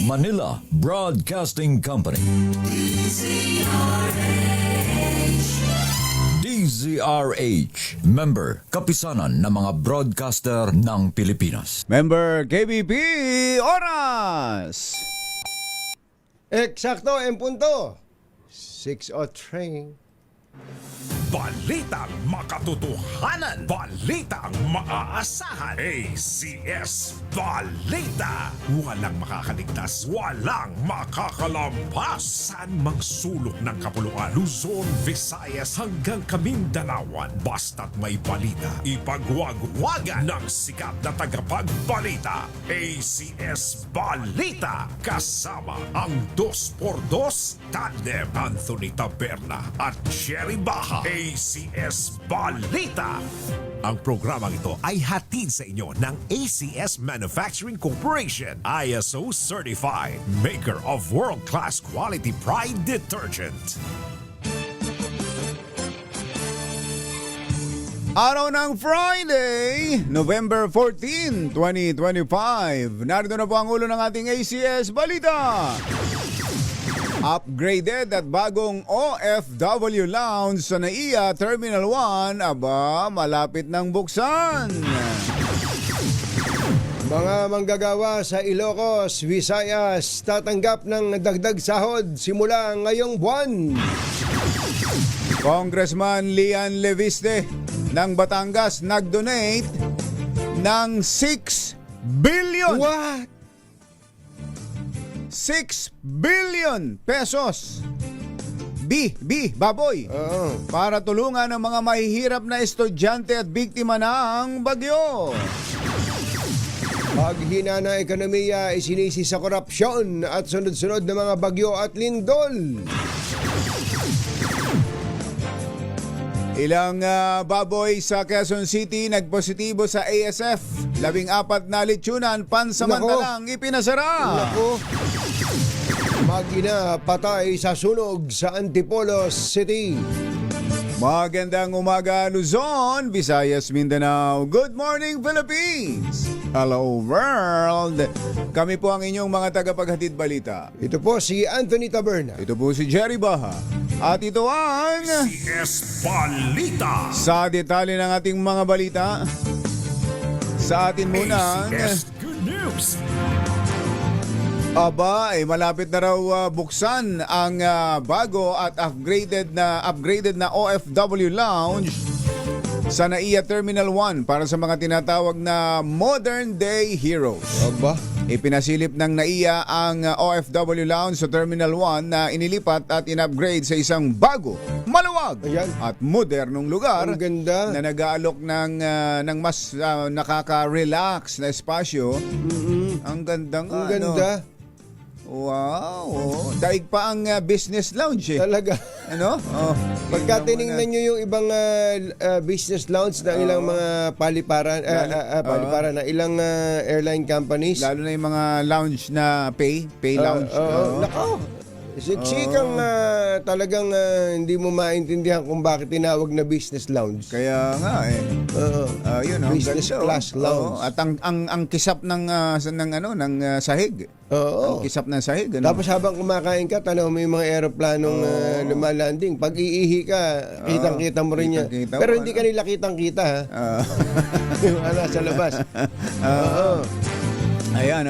Manila Broadcasting Company. DZRH. Member, kapisanan ng mga broadcaster ng Pilipinas. Member KBP, oras! Eksakto, en punto. 6:03. Balitang makatotohanan. Balitang maaasahan. ACS Balita. Walang makakaligtas. Walang makakalampas. Saan mang sulok ng kapuluan. Luzon, Visayas hanggang Kamindalawan. Basta't may balita. Ipagwagwagan ng sikat na tagapagbalita. ACS Balita. Kasama ang 2x2 tandem Anthony Taberna at Jerry Baha. ACS Balita. Ang programang ito ay hatid sa inyo ng ACS Manufacturing Corporation, ISO certified, maker of world-class quality Pride detergent. Araw ng Friday, November 14, 2025. Narito na po ang ulo ng ating ACS Balita. Upgraded at bagong OFW Lounge sa NAIA Terminal 1, aba, malapit ng buksan. Mga manggagawa sa Ilocos, Visayas, tatanggap ng dagdag sahod simula ngayong buwan. Congressman Lian Leviste ng Batangas nag-donate ng 6 billion. What? 6 billion pesos. Baboy. Oo. Para tulungan ang mga mahihirap na estudyante at biktima ng bagyo. Paghina ng ekonomiya isinisi sa korupsyon at sunod-sunod na mga bagyo at lindol. Ilang baboy sa Quezon City nagpositibo sa ASF. 14 na litsunan pansamantalang ipinasara. Naku. Magina patay sa sunog sa Antipolo City. Magandang umaga Luzon, Visayas, Mindanao. Good morning Philippines. Hello world. Kami po ang inyong mga tagapaghatid balita. Ito po si Anthony Taberna. Ito po si Jerry Baha. At ito ang ACS Balita. sa detalye ng ating mga balita. Sa atin muna ACS Good News. aba, malapit na raw buksan ang bago at upgraded na OFW Lounge sa NAIA Terminal 1 para sa mga tinatawag na modern day heroes. Aba, Ipinasilip ng NAIA ang OFW Lounge sa Terminal 1 na inilipat at in-upgrade sa isang bago, maluwag Ayan. at modernong lugar ang ganda. na nag-aalok ng mas nakaka-relax na espasyo. Ang gandang Ang ganda. Wow, daig pa ang business lounge Talaga. Ano? Oh, Pagka tinignan nyo yung ibang business lounge ng ilang mga paliparan, na ilang airline companies. lalo na yung mga lounge na pay lounge. Nako. Siksikang talagang hindi mo maintindihan kung bakit tinawag na business lounge. Kaya nga yun, Business ganda, class lounge. At ang kisap ng sahig. Oo. Ang kisap ng sahig. Ano? Tapos habang kumakain ka, tanaw mo yung mga aeroplanong lumalanding. Pag iihi ka, kitang-kita mo rin yan. Kitang-kita Pero mo, hindi ka nila kitang-kita, ha? Yung sa labas. Oo. Ayan,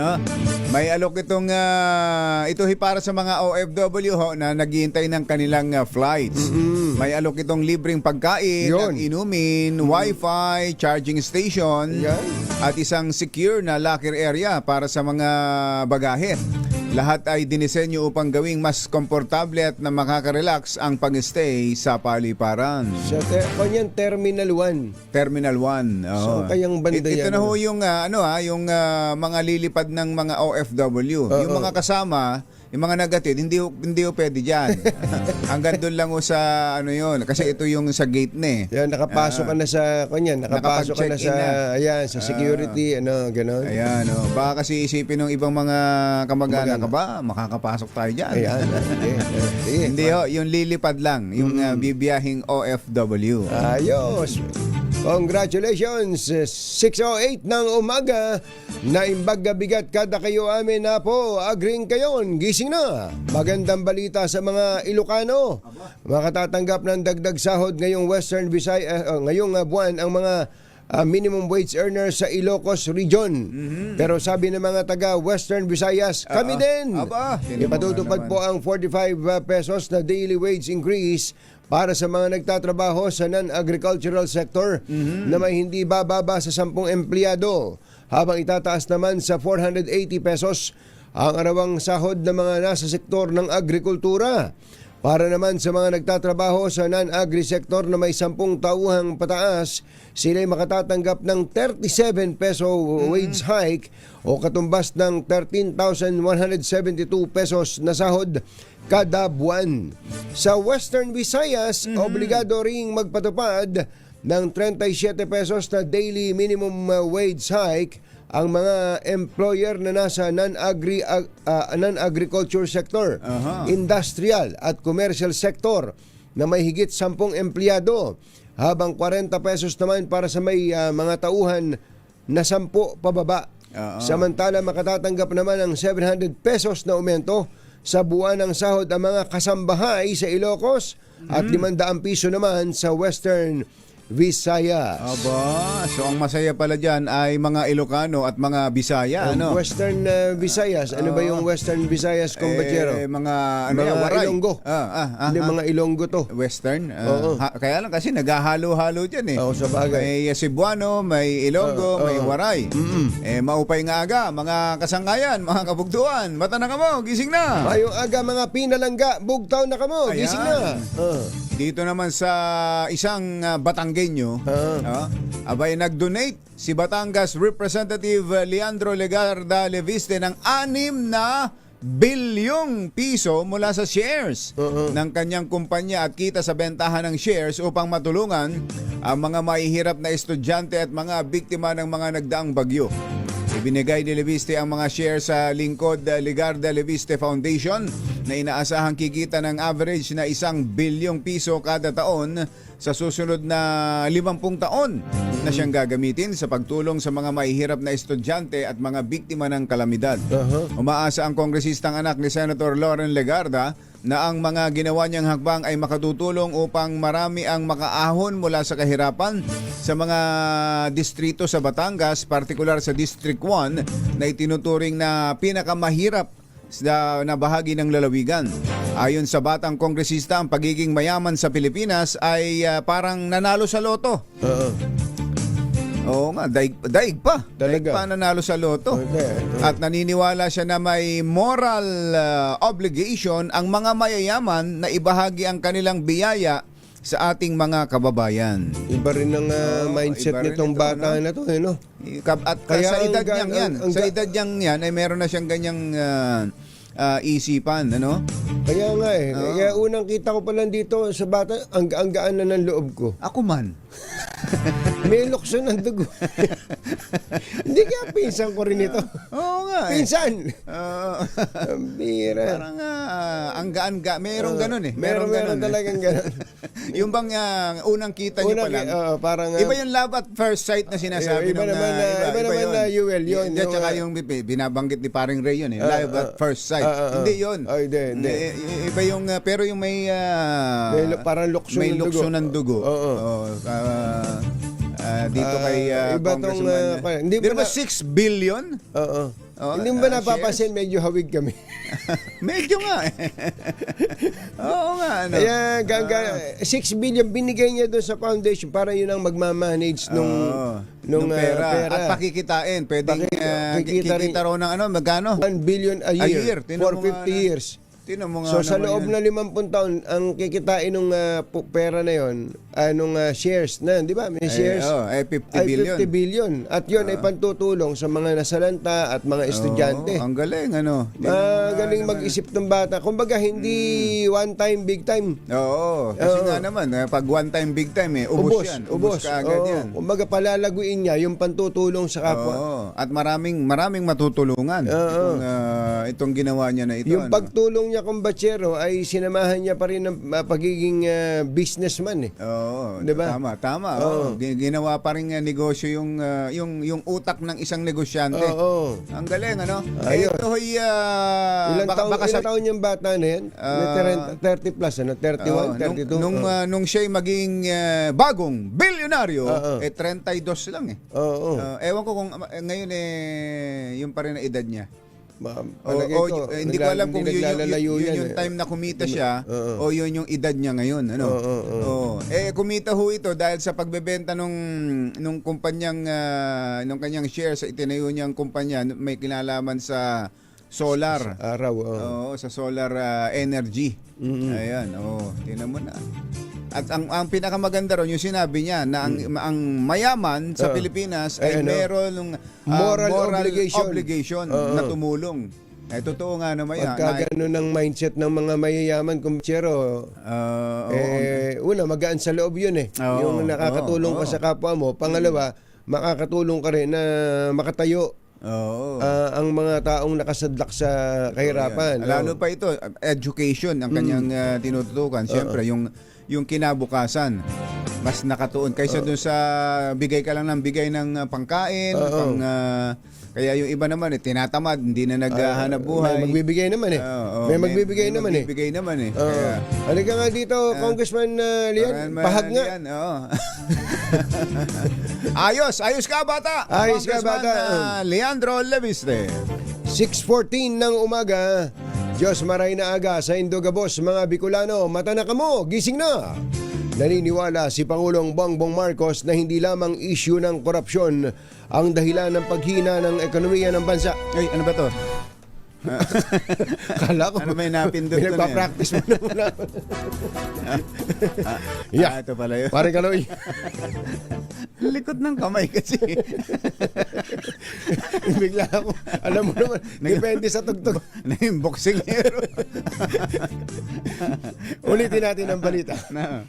may alok itong ito para sa mga OFW na naghihintay ng kanilang flights. May alok itong libreng pagkain, Yun. at inumin, wifi, charging station, Ayan. at isang secure na locker area para sa mga bagahe. Lahat ay dinisenyo upang gawing mas komportable at na makaka-relax ang pag-stay sa paliparan. Sa kanyan Terminal 1. Terminal 1. So, kayang banda Ito yan, na ho yung yung mga lilipad ng mga OFW. Yung mga kasama, yung mga nagatid, hindi ho pwede diyan. Hanggang doon lang ho sa yun kasi ito yung sa gate na Yan, nakapasok ka na sa kanyan, nakapasok ka na sa Nakapag-check-in sa security, gano'n. Ayan, baka kasi isipin ng ibang mga kamag-anak ka ba, makakapasok tayo diyan. Ayan. Hindi ho, yung lilipad lang, yung bibiyahing OFW. Ayos. Congratulations! 6:08 ng umaga, naimbag bigat kada kayo amin na po, agring kayon, gising na. Magandang balita sa mga Ilocano. Makatatanggap ng dagdag sahod ngayong Western ngayong buwan ang mga minimum wage earners sa Ilocos Region. Pero sabi ng mga taga Western Visayas, kami din. Ipatutupad po ang 45 pesos na daily wage increase para sa mga nagtatrabaho sa non-agricultural sector na may hindi bababa sa 10 empleyado, habang itataas naman sa 480 pesos ang arawang sahod ng mga nasa sektor ng agrikultura. Para naman sa mga nagtatrabaho sa non-agri sector na may 10 tauhang pataas, sila'y makatatanggap ng 37 peso wage hike o katumbas ng 13,172 pesos na sahod kada buwan. Sa Western Visayas, obligado ring magpatupad ng 37 pesos na daily minimum wage hike ang mga employer na nasa non-agriculture sector, industrial at commercial sector na may higit 10 empleyado, habang 40 pesos naman para sa may mga tauhan na 10 pababa. Samantala makatatanggap naman ng 700 pesos na aumento sa buwan ng sahod ang mga kasambahay sa Ilocos at 500 piso naman sa Western Visayas. Aba, so ang masaya pala dyan ay mga Ilocano at mga Bisaya, ano? Western Visayas. Ano ba yung Western Visayas, kumpatsero? Mga mga Waray. Ilonggo. Hindi, mga Ilonggo to. Western? Oo. Kaya lang kasi naghahalo-halo dyan eh. Oo, sa bagay. May Cebuano, may Ilonggo, may Waray. Maupay nga aga, mga kasangkayan, mga kabugduan. Mata na kamo, gising na. Mayong aga mga pinalangga, bugtaw na kamo, gising na. Dito naman sa isang Batanggenyo, abay nag-donate si Batangas Representative Leandro Legarda Leviste ng 6 na bilyong piso mula sa shares ng kanyang kumpanya at kita sa bentahan ng shares upang matulungan ang mga mahihirap na estudyante at mga biktima ng mga nagdaang bagyo. Ibinigay ni Leviste ang mga shares sa lingkod Legarda Leviste Foundation na inaasahang kikita ng average na 1 bilyong piso kada taon sa susunod na 50 taon na siyang gagamitin sa pagtulong sa mga mahihirap na estudyante at mga biktima ng kalamidad. Umaasa ang kongresistang anak ni Senator Loren Legarda na ang mga ginawa niyang hakbang ay makatutulong upang marami ang makaahon mula sa kahirapan sa mga distrito sa Batangas, partikular sa District 1 na itinuturing na pinakamahirap na bahagi ng lalawigan. Ayon sa batang kongresista, ang pagiging mayaman sa Pilipinas ay parang nanalo sa loto. Oo nga, daig pa. Daig pa nanalo sa loto. At naniniwala siya na may moral obligation ang mga mayayaman na ibahagi ang kanilang biyaya sa ating mga kababayan. Iba rin ang mindset iba rin nitong ito, bata na to, no? At Kaya sa edad ang- niyang yan, ang- sa edad niyang yan ay meron na siyang ganyang isipan, ano? Kaya nga kaya unang kita ko pa lang dito sa bata, ang gaan na ng loob ko. Ako man. May lukso ng dugo. Hindi kaya pinsan ko rin ito. Oo nga eh. Pinsan! Oo. Ang bira. Parang ang gaan-gaan. Merong ganun eh. Meron ganun eh. talagang ganun. Yung bang unang kita niyo pa lang. Parang, Iba yung love at first sight na sinasabi iba nung, naman na Yuel yun. At saka yung binabanggit ni paring Ray yun eh. Love at first sight. Hindi yun. Hindi. Iba yung, pero yung may parang lukso may ng lukso dugo. ng dugo. Dito kay iba tong, Congressman. hindi Di ba ba na- 6 billion? Oo. Oh, Hindi mo ba napapansin, medyo hawig kami. Medyo nga eh. Oo nga. Ano? Kaya 6 billion binigay niya doon sa foundation para yun ang magmamanage nung pera. At pakikitain. Pwedeng kikita rin. kikita raw ng ano, magkano? 1 billion a year, Tinan for mo nga 50 years. Tinan mo nga So sa naman loob yan. na 50 taon, ang kikitain ng pera na yon, nung shares na, di ba? May shares. 50 ay billion. 50 billion. At yun ay pantutulong sa mga nasalanta at mga estudyante. Ang galing, ano? Magaling mag-isip ng bata. Kumbaga, hindi one time, big time. Oo. Kasi nga naman, pag one time, big time ubos yan. Ubos ka agad yan. Kumbaga, palalaguin niya yung pantutulong sa kapwa. Oo. At maraming matutulungan itong ginawa niya na ito. Yung ano? pagtulong niya kong batsero ay sinamahan niya pa rin ng pagiging businessman eh. Oo, Diba? tama. Oo. Ginawa pa rin negosyo yung utak ng isang negosyante. Oo. Ang galing, ano? Ayun. Ito hoy, Ilang taon yung bata na yan? Ah, 30 plus, ano? 31, 32? Nung siya'y maging bagong bilyonaryo, Oo. 32 lang eh. Oo. Ewan ko kung ngayon yung pa rin na edad niya. Palagay ko, Hindi ko alam kung yun naglalalayo yan, yung time na kumita siya Oo. o yun yung edad niya ngayon. Ano? Oo. Kumita ho ito dahil sa pagbebenta nung kumpanyang, nung kanyang share sa itinayo niyang kumpanya, may kinalaman sa solar. Araw, Oo, sa solar energy. Ayan, tingnan mo na. At ang pinakamaganda ron, yung sinabi niya na ang mayaman sa Pilipinas ay ano? meron ng Moral obligation na tumulong. Totoo nga naman yan. Pagka ganun ang mindset ng mga mayayaman kumpanyero, una, magaan sa loob yun eh. Oo. Yung nakakatulong ka sa kapwa mo. Pangalawa, makakatulong ka rin na makatayo ang mga taong nakasadlak sa kahirapan. Lalo pa ito, education ang kanyang tinututukan. Siyempre, yung kinabukasan mas nakatuon kaysa dun sa bigay ka lang ng bigay ng pangkain, kaya yung iba naman tinatamad, hindi na naghahanap buhay. May magbibigay naman eh. May magbibigay naman eh. Magbibigay naman eh. Kaya, halika nga dito, Congressman Lian. Pahag nga. Lian, ayos ka bata. Ayos ka, Congressman, bata. Leandro Leviste. 6:14 ng umaga. Diyos maray na aga sa Indogabos, mga Bicolano. Mata na kamo, gising na. Naniniwala si Pangulong Bongbong Marcos na hindi lamang issue ng korupsyon ang dahilan ng paghina ng ekonomiya ng bansa. Ay, ano ba to? Kala ko, Ano may napindot ko na yan? pinagpa-practice mo na muna. Yeah. Ito pala yun. Pare Kaloy. Likod ng kamay kasi. Bigla ako. Alam mo naman, depende sa tugtog. Naging boksingero. Ulitin natin ang balita. Na.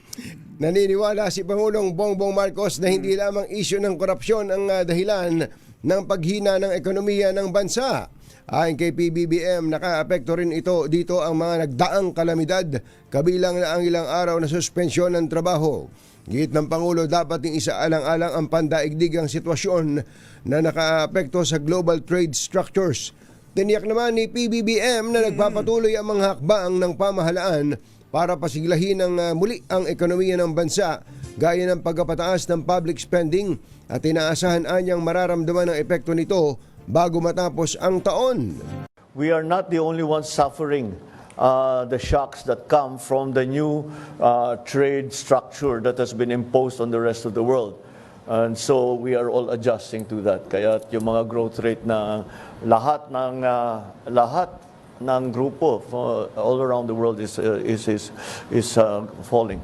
Naniniwala si Pangulong Bongbong Marcos na hindi lamang isyu ng korupsyon ang dahilan ng paghina ng ekonomiya ng bansa. Ayon kay PBBM, nakaapekto rin dito ang mga nagdaang kalamidad, kabilang na ang ilang araw na suspensyon ng trabaho. Git ng Pangulo, dapat yung isaalang-alang ang pandaigdigang sitwasyon na nakaapekto sa global trade structures. Tiniyak naman ni PBBM na nagpapatuloy ang mga hakbang ng pamahalaan para pasiglahin ng muli ang ekonomiya ng bansa, gaya ng pagpapataas ng public spending, at inaasahan anyang mararamdaman ang epekto nito bago matapos ang taon. We are not the only ones suffering the shocks that come from the new trade structure that has been imposed on the rest of the world. And so we are all adjusting to that. Kaya yung mga growth rate na lahat ng grupo all around the world is falling.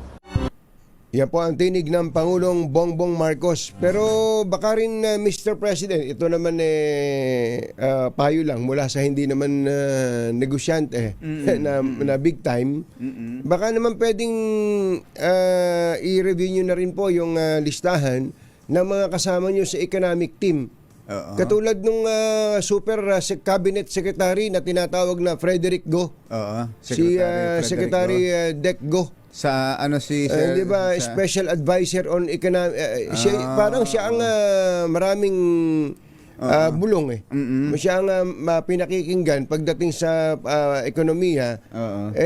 Yan po ang tinig ng Pangulong Bongbong Marcos. Pero baka rin, Mr. President, ito naman payo lang mula sa hindi naman negosyante na big time. Baka naman pwedeng i-review nyo na rin po yung listahan ng mga kasama nyo sa economic team. Katulad nung super cabinet secretary na tinatawag na Frederick Go. Secretary Dec Go. Sa di ba, special advisor on economic, parang siya ang maraming bulong eh. Siya ang pinakikinggan pagdating sa ekonomiya.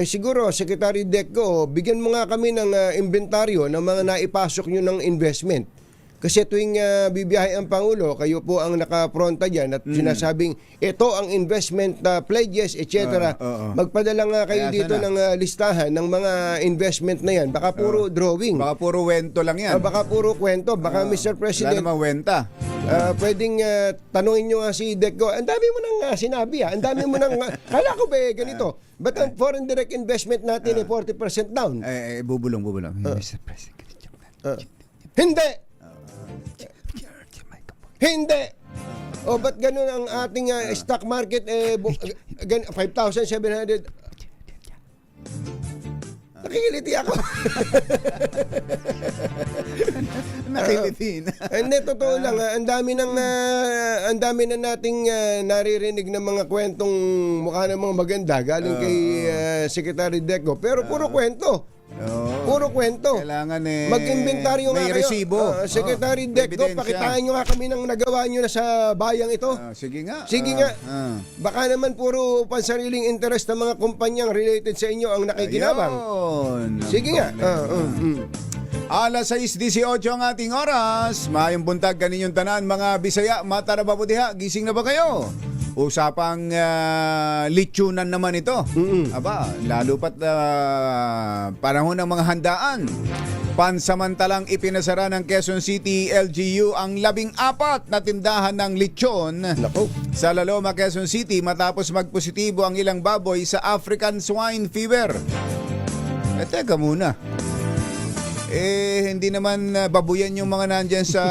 Siguro, Secretary Deco, bigyan mo nga kami ng inventaryo ng mga naipasok nyo ng investment. Kasi tuwing bibiyahe ang Pangulo, kayo po ang nakapronta dyan at sinasabing, ito ang investment pledges, etc. Magpadala nga kayo dito ng listahan ng mga investment na yan. Baka puro drawing. Baka puro wento lang yan. Baka puro kwento. Baka Mr. President, wala namang wenta. pwedeng tanungin nyo nga si Deco, ang dami mo nang sinabi ang dami mo nang, kala ko ba ganito? Ba't ang foreign direct investment natin 40% down? Bubulong. Mr. President, Hindi! Hindi! O ba't ganun ang ating stock market 5,700? Nakikiliti ako. Nakiliti na. Hindi, totoo lang. Ang dami na nating naririnig ng mga kwentong mukha namang maganda galing kay Secretary Deco. Pero puro kwento. Oo. Puro kwento. Kailangan Mag-inventaryo nga may kayo. resibo. Secretary Oo, Deco, ebidensya. pakitaan nyo nga kami ng nagawa nyo na sa bayang ito. Sige nga. Sige nga. Baka naman puro pansariling interest ng mga kumpanyang related sa inyo ang nakikinabang. Ayun. Sige nga. Alas 6:18 ang ating oras. Mayong buntag kaninyong tanan mga Bisaya, mata na ba po diha? Gising na ba kayo? Usapang litsunan naman ito. Aba, lalo pat panahon ng mga handaan. Pansamantalang ipinasara ng Quezon City LGU ang 14 na tindahan ng lechon Nako. sa Laloma, Quezon City matapos magpositibo ang ilang baboy sa African Swine Fever. Teka muna. Hindi naman babuyan yung mga nandyan sa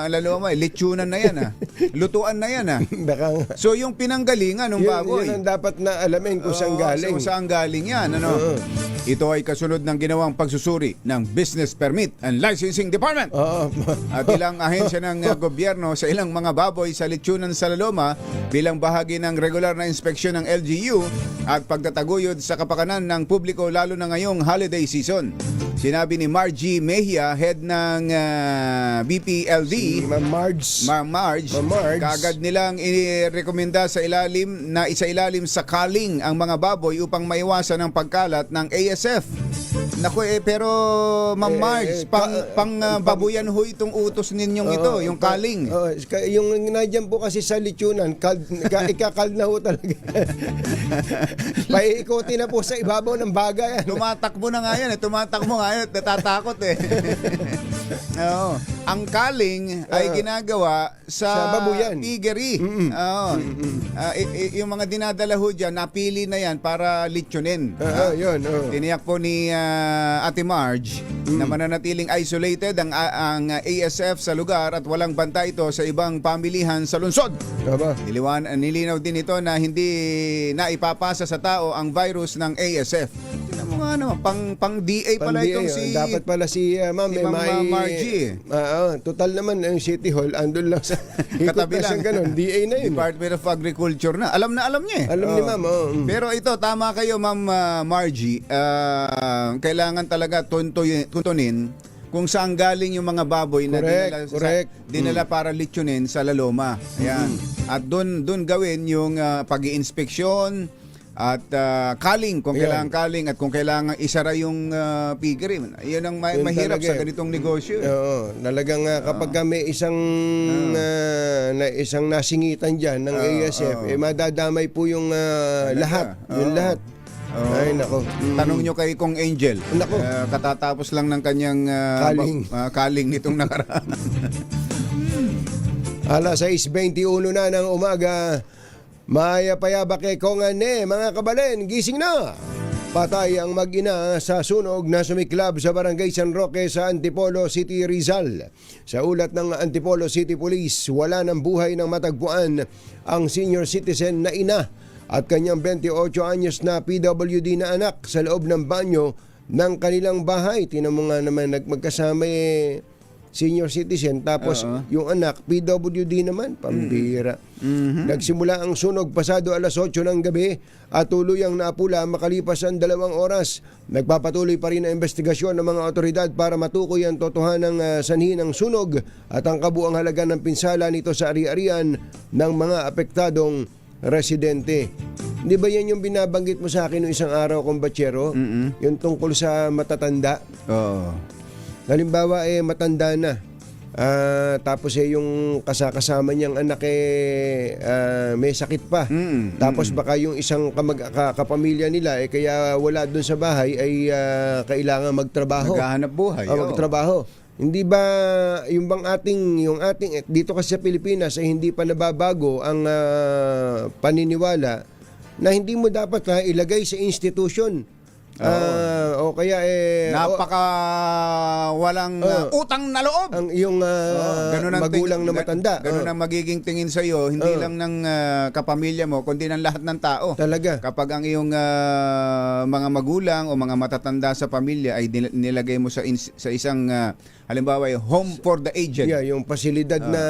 Laloma. Lechonan na yan Lutuan na yan Baka So yung pinanggalingan ng baboy. yun ang dapat na alamin kung saan galing. Kung saan galing yan. Ito ay kasunod ng ginawang pagsusuri ng Business Permit and Licensing Department. At ilang ahensya ng gobyerno sa ilang mga baboy sa lechonan sa Laloma bilang bahagi ng regular na inspeksyon ng LGU at pagtataguyod sa kapakanan ng publiko lalo na ngayong holiday season. Sinabi ni Margie Mejia, head ng BPLD, Ma'am Marge. Ma'am Marge, kaagad nilang irekomenda sa isailalim sa culling ang mga baboy upang maiwasan ang pagkalat ng ASF. Naku pero Ma'am Marge, pang babuyan ho itong utos ninyong ito, yung culling. Yung nandiyan po kasi sa lechonan, ikakal na ho talaga. Paiikuti na po sa ibabaw ng baga yan. Tumatakbo na nga yan, tumatakbo nga yan, natatakot Oo. Ang culling ay ginagawa sa babuyan. piggery. Yung mga dinadala ho dyan, napili na yan para lechonin. Yun. Tiniyak po ni Ate Marge na mananatiling isolated ang ASF sa lugar at walang banta ito sa ibang pamilihan sa lungsod. Aba. Nilinaw din ito na hindi na ipapasa sa tao ang virus ng ASF. Tingnan mo nga naman, pang DA pala itong si... Dapat pala si Ma'am Margie. Total naman ang City Hall, andun lang sa Katabi lang. Ganun, DA na yun. Department of Agriculture na. Alam niya Alam ni Ma'am. Pero ito, tama kayo Ma'am Margie. Kailangan talaga tuntunin kung saan galing yung mga baboy na dinala para lechonin sa Laloma. Ayan. At doon gawin yung pag-iinspeksyon at culling kung kailangan culling at kung kailangan isara yung piggery. Yan ang mahirap sa ganitong negosyo. Oo, talagang kapag may isang nasingitan diyan ng ASF, madadamay po yung lahat, yung lahat. Ay nako. Tanong nyo kay Kong Angel. Nako. Katatapos lang ng kanyang culling nitong nakaraan. Alas 6:21 na ng umaga. Maya payaba kay Kongane, mga kabalen, gising na! Patay ang mag-ina sa sunog na sumiklab sa Barangay San Roque sa Antipolo City, Rizal. Sa ulat ng Antipolo City Police, wala ng buhay ng matagpuan ang senior citizen na ina at kanyang 28 anyos na PWD na anak sa loob ng banyo ng kanilang bahay. Tinan mo nga naman, magkasama senior citizen, tapos yung anak, PWD naman, pambira. Nagsimula ang sunog pasado alas 8 ng gabi at tuluyang napula makalipas ang 2 oras. Nagpapatuloy pa rin ang investigasyon ng mga otoridad para matukoy ang totohanang sanhi ng sunog at ang kabuang halaga ng pinsala nito sa ari-arian ng mga apektadong residente. Di ba yan yung binabanggit mo sa akin noong isang araw, Kumbachero? Yung tungkol sa matatanda? Oo. Halimbawa matanda na. Tapos yung kasama niyang anak may sakit pa. Tapos baka yung isang kapamilya nila kaya wala doon sa bahay ay kailangan magtrabaho. Maghahanap buhay. Magtrabaho. Hindi ba yung ating dito kasi sa Pilipinas ay hindi pa nababago ang paniniwala na hindi mo dapat ilagay sa institution O kaya Napaka walang utang na loob. ang iyong Ganun ang magulang na matanda. Ganun ang magiging tingin sa iyo, hindi lang ng kapamilya mo, kundi ng lahat ng tao. Talaga. Kapag ang iyong mga magulang o mga matatanda sa pamilya ay nilagay mo sa isang halimbawa yung home for the aged. Yeah, yung pasilidad na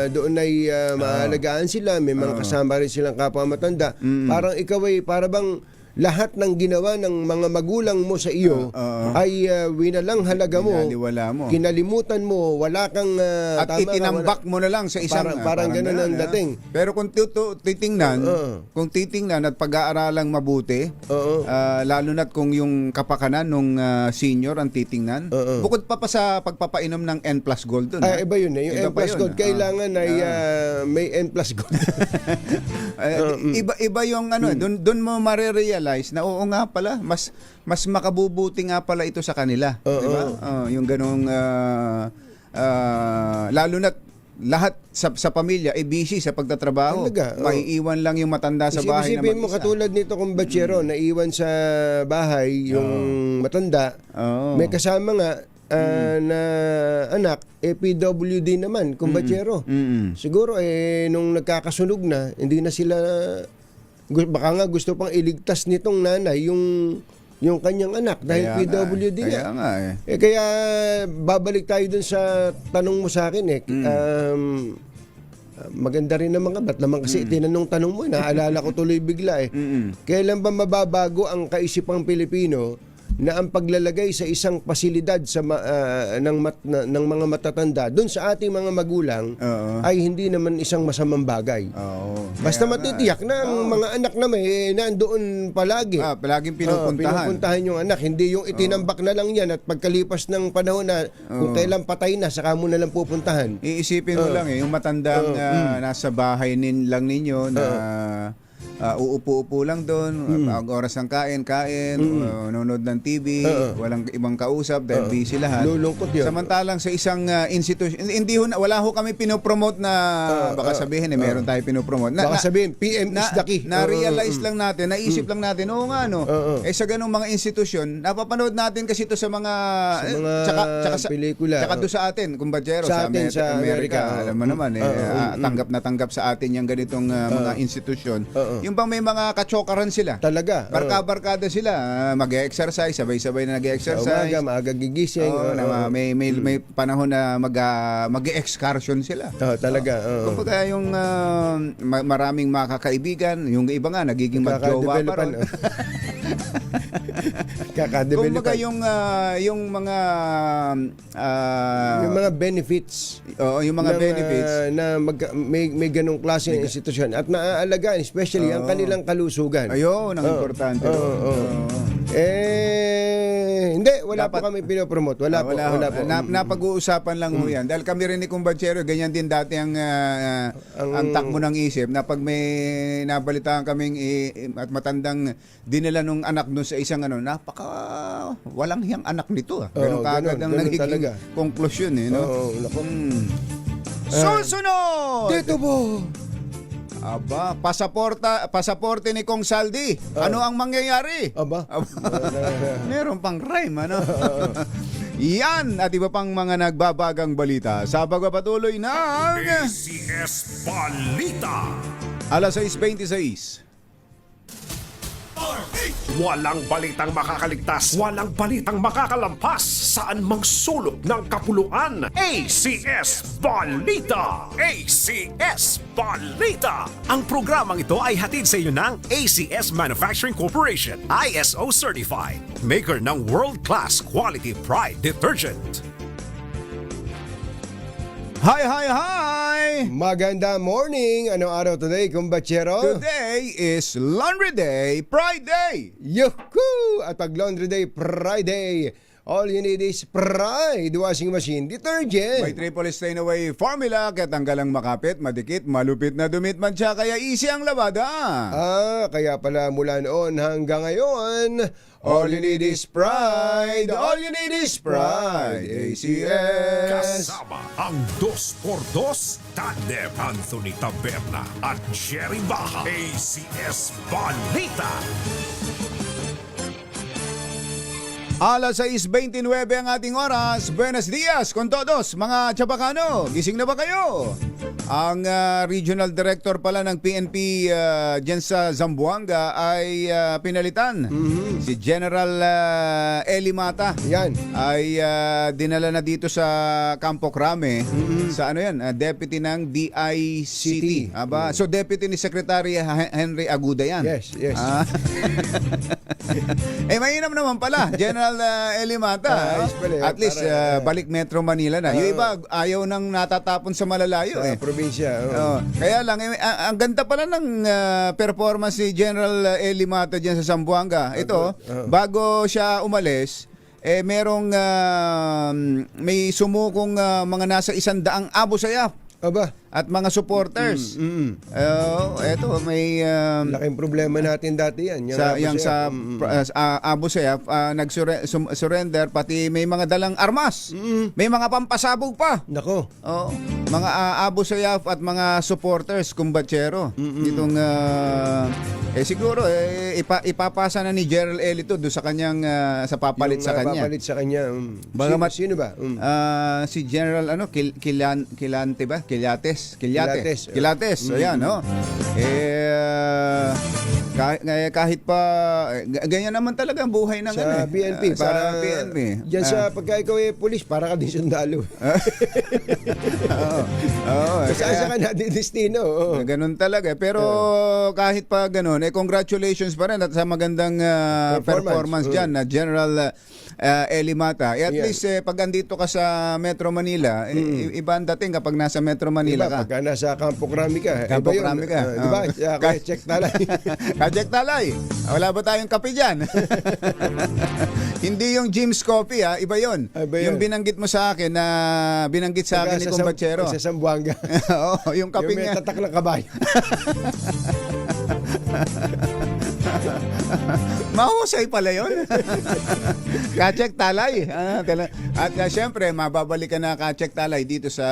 doon ay maalagaan sila, may mga kasama rin silang kapwa matanda. Parang ikaw ay para bang lahat ng ginawa ng mga magulang mo sa iyo ay winalang halaga mo, Binaliwala mo. kinalimutan mo, wala kang At itinambak mo na lang sa isang parang ganun ang dating. Pero kung titingnan at pag-aaralang mabuti, lalo na't kung yung kapakanan ng senior ang titingnan, bukod pa sa pagpapainom ng N plus gold dun. Ay, iba yun eh. Yung Iba pa N plus yun, gold, kailangan ay may N plus gold. Iba yung doon mo marerealize na oo nga pala, mas makabubuti nga pala ito sa kanila, di ba? Yung ganung lalo na lahat sa pamilya ay busy sa pagtatrabaho. Talaga, Maiiwan lang yung matanda sa bahay na Isipin mo mag-isa. katulad nito kung batsero, naiwan sa bahay yung matanda, may kasama nga na anak, PWD naman, kumbatsero. Siguro nung nagkakasunog na, hindi na sila, baka nga gusto pang iligtas nitong nanay yung kanyang anak dahil PWD Kaya nga kaya babalik tayo dun sa tanong mo sa akin maganda rin naman ka, ba't naman kasi tinanong mo, naalala ko tuloy bigla Kailan ba mababago ang kaisipang Pilipino na ang paglalagay sa isang pasilidad sa ng mga matatanda doon sa ating mga magulang ay hindi naman isang masamang bagay. Basta matitiyak na ang mga anak na may nandoon palagi. Palaging pinupuntahan. Pinupuntahan yung anak, hindi yung itinambak na lang yan at pagkalipas ng panahon na kung kailan patay na, saka mo na lang pupuntahan. Iisipin mo lang yung matandang nasa bahay lang ninyo na uupo-upo lang doon, pag oras ng kain, nanonood ng TV, walang ibang kausap dahil busy lahat. Lulungkot yun. Samantalang sa isang institution, wala ho kami pinopromote na, baka sabihin meron tayo pinopromote. Baka sabihin, PM is the key. Na-realize lang natin, naisip lang natin, oo nga sa ganung mga institusyon, napapanood natin kasi ito sa mga, tsaka sa pelikula. Tsaka doon sa atin, kumbatsero, Sa atin, sa Amerika. alam mo naman, tanggap na tanggap sa atin yung ganitong mga institusyon. Yung bang may mga kachokaran sila. Talaga. Barka-barkada sila. Mag-exercise, sabay-sabay na nag-exercise. Maaga gigising. May panahon na mag-excursion sila. Talaga. Kumbaga yung maraming makakaibigan, yung iba nga nagiging magjowa pa rin. Kumbaga yung mga benefits. Yung mga benefits na may ganong klase ng institusyon at naaalagaan, especially ang kanilang kalusugan. Ayun, ang importante. Hindi, wala po kami pinopromote. Wala po. Napag-uusapan lang ho yan. Dahil kami rin ni Kumbatsero, ganyan din dati ang takbo ng isip na pag may nabalitaan kaming at matandang dinala nung anak doon sa isang napaka walang hiyang anak nito. Ganun kaagad ang nagiging konklusyon. Susunod! Dito po! Aba, pasaporte ni Kong Saldi. Ano ang mangyayari? Aba. Meron pang rhyme, Yan at iba pang mga nagbabagang balita sa pagpapatuloy ng ACS Balita. alas 6:26. Walang balitang makakaligtas, walang balitang makakalampas, saan mang sulok ng kapuluan. ACS Balita! ACS Balita! Ang programang ito ay hatid sa iyo ng ACS Manufacturing Corporation, ISO Certified, maker ng world-class quality Pride Detergent. Hi! Maganda morning! Anong araw today, kumbatsero? Today is Laundry Day, Pride Day! Yuhuu! At pag Laundry Day, Friday, all you need is Pride Washing Machine Detergent. May triple stain away formula, kaya tanggalang makapit, madikit, malupit na dumit man siya, kaya easy ang labada. Kaya pala mula noon hanggang ngayon, all you need is Pride! All you need is Pride! ACS! Kasama ang 2x2 Tandem Anthony Taberna at Jerry Baja. ACS Balita. Alas 6:29 ang ating oras. Buenos dias con todos, mga Chabacano. Gising na ba kayo? Ang regional director pala ng PNP dyan sa Zamboanga ay pinalitan. Si General Eli Mata. Yan. Ay dinala na dito sa Campo Crame sa ano yan, deputy ng DICT. Aba, so deputy ni Secretary Henry Aguda yan. Yes, yes. Mainam naman pala, General Eli Mata. Ayos pala, At least balik Metro Manila na. Yung iba ayaw nang natatapon sa malalayo Sa probinsya. Oh. Kaya lang, ang ganda pala ng performance ni General Eli Mata dyan sa Zamboanga. Ito, bago siya umalis, merong may sumukong mga nasa 100 Abu Sayyaf Aba, at mga supporters. Eto, may laking problema natin dati yan. yung sa Abu Sayyaf nag-surrender, pati may mga dalang armas. May mga pampasabog pa. Nako. Oo. Mga Abu Sayyaf at mga supporters, kumbatsero. Itong siguro ipapasa na ni General Eli to doon sa kanyang sa papalit sa kanya. Papalit sa kanya. Bagamat- Sino ba? Si General Kilante ba? Kilates. Kilates. Ayan, no. Kahit pa ganyan naman talaga ang buhay ng Sa PNP. Sa PNP. Diyan sa pagka ikaw pulis, para ka din sundalo. Oo. Saan sa ka natin destino. Oo. Ganun talaga. Pero kahit pa ganun, congratulations pa rin at sa magandang performance dyan na General Eli Mata. At Yan. least pag andito ka sa Metro Manila, iba ang dating kapag nasa Metro Manila Diba, ka. pagka nasa Campo Crame ka. Campo iba yun. Crame ka. Diba? Oo. Kaya check talay. Kajek Talay, wala ba tayong kape dyan? Hindi yung Jim's Coffee, iba yun. Iba yun. Yung binanggit mo sa akin na binanggit sa akin ni Kumbatsero. Sa Zamboanga. Oo, yung kape Yung may nga. tatak ng kabayo. Mahusay pala yun. Kachek Talay. At syempre, mababalikan na Kachek Talay dito sa...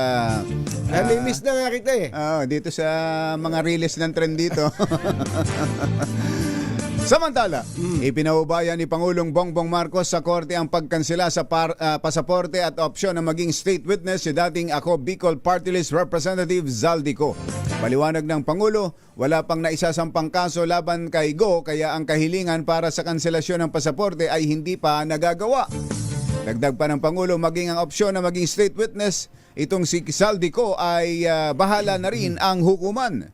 Namimiss na nga kita eh. dito sa mga release ng trend dito. Samantala, ipinaubaya ni Pangulong Bongbong Marcos sa korte ang pagkansela sa pasaporte at opsyon na maging state witness si dating Ako Bicol Party List Representative Zaldico. Paliwanag ng Pangulo, wala pang naisasampang kaso laban kay Go, kaya ang kahilingan para sa kanselasyon ng pasaporte ay hindi pa nagagawa. Dagdag pa ng Pangulo, maging ang opsyon na maging state witness, itong si Zaldico ay bahala na rin ang hukuman.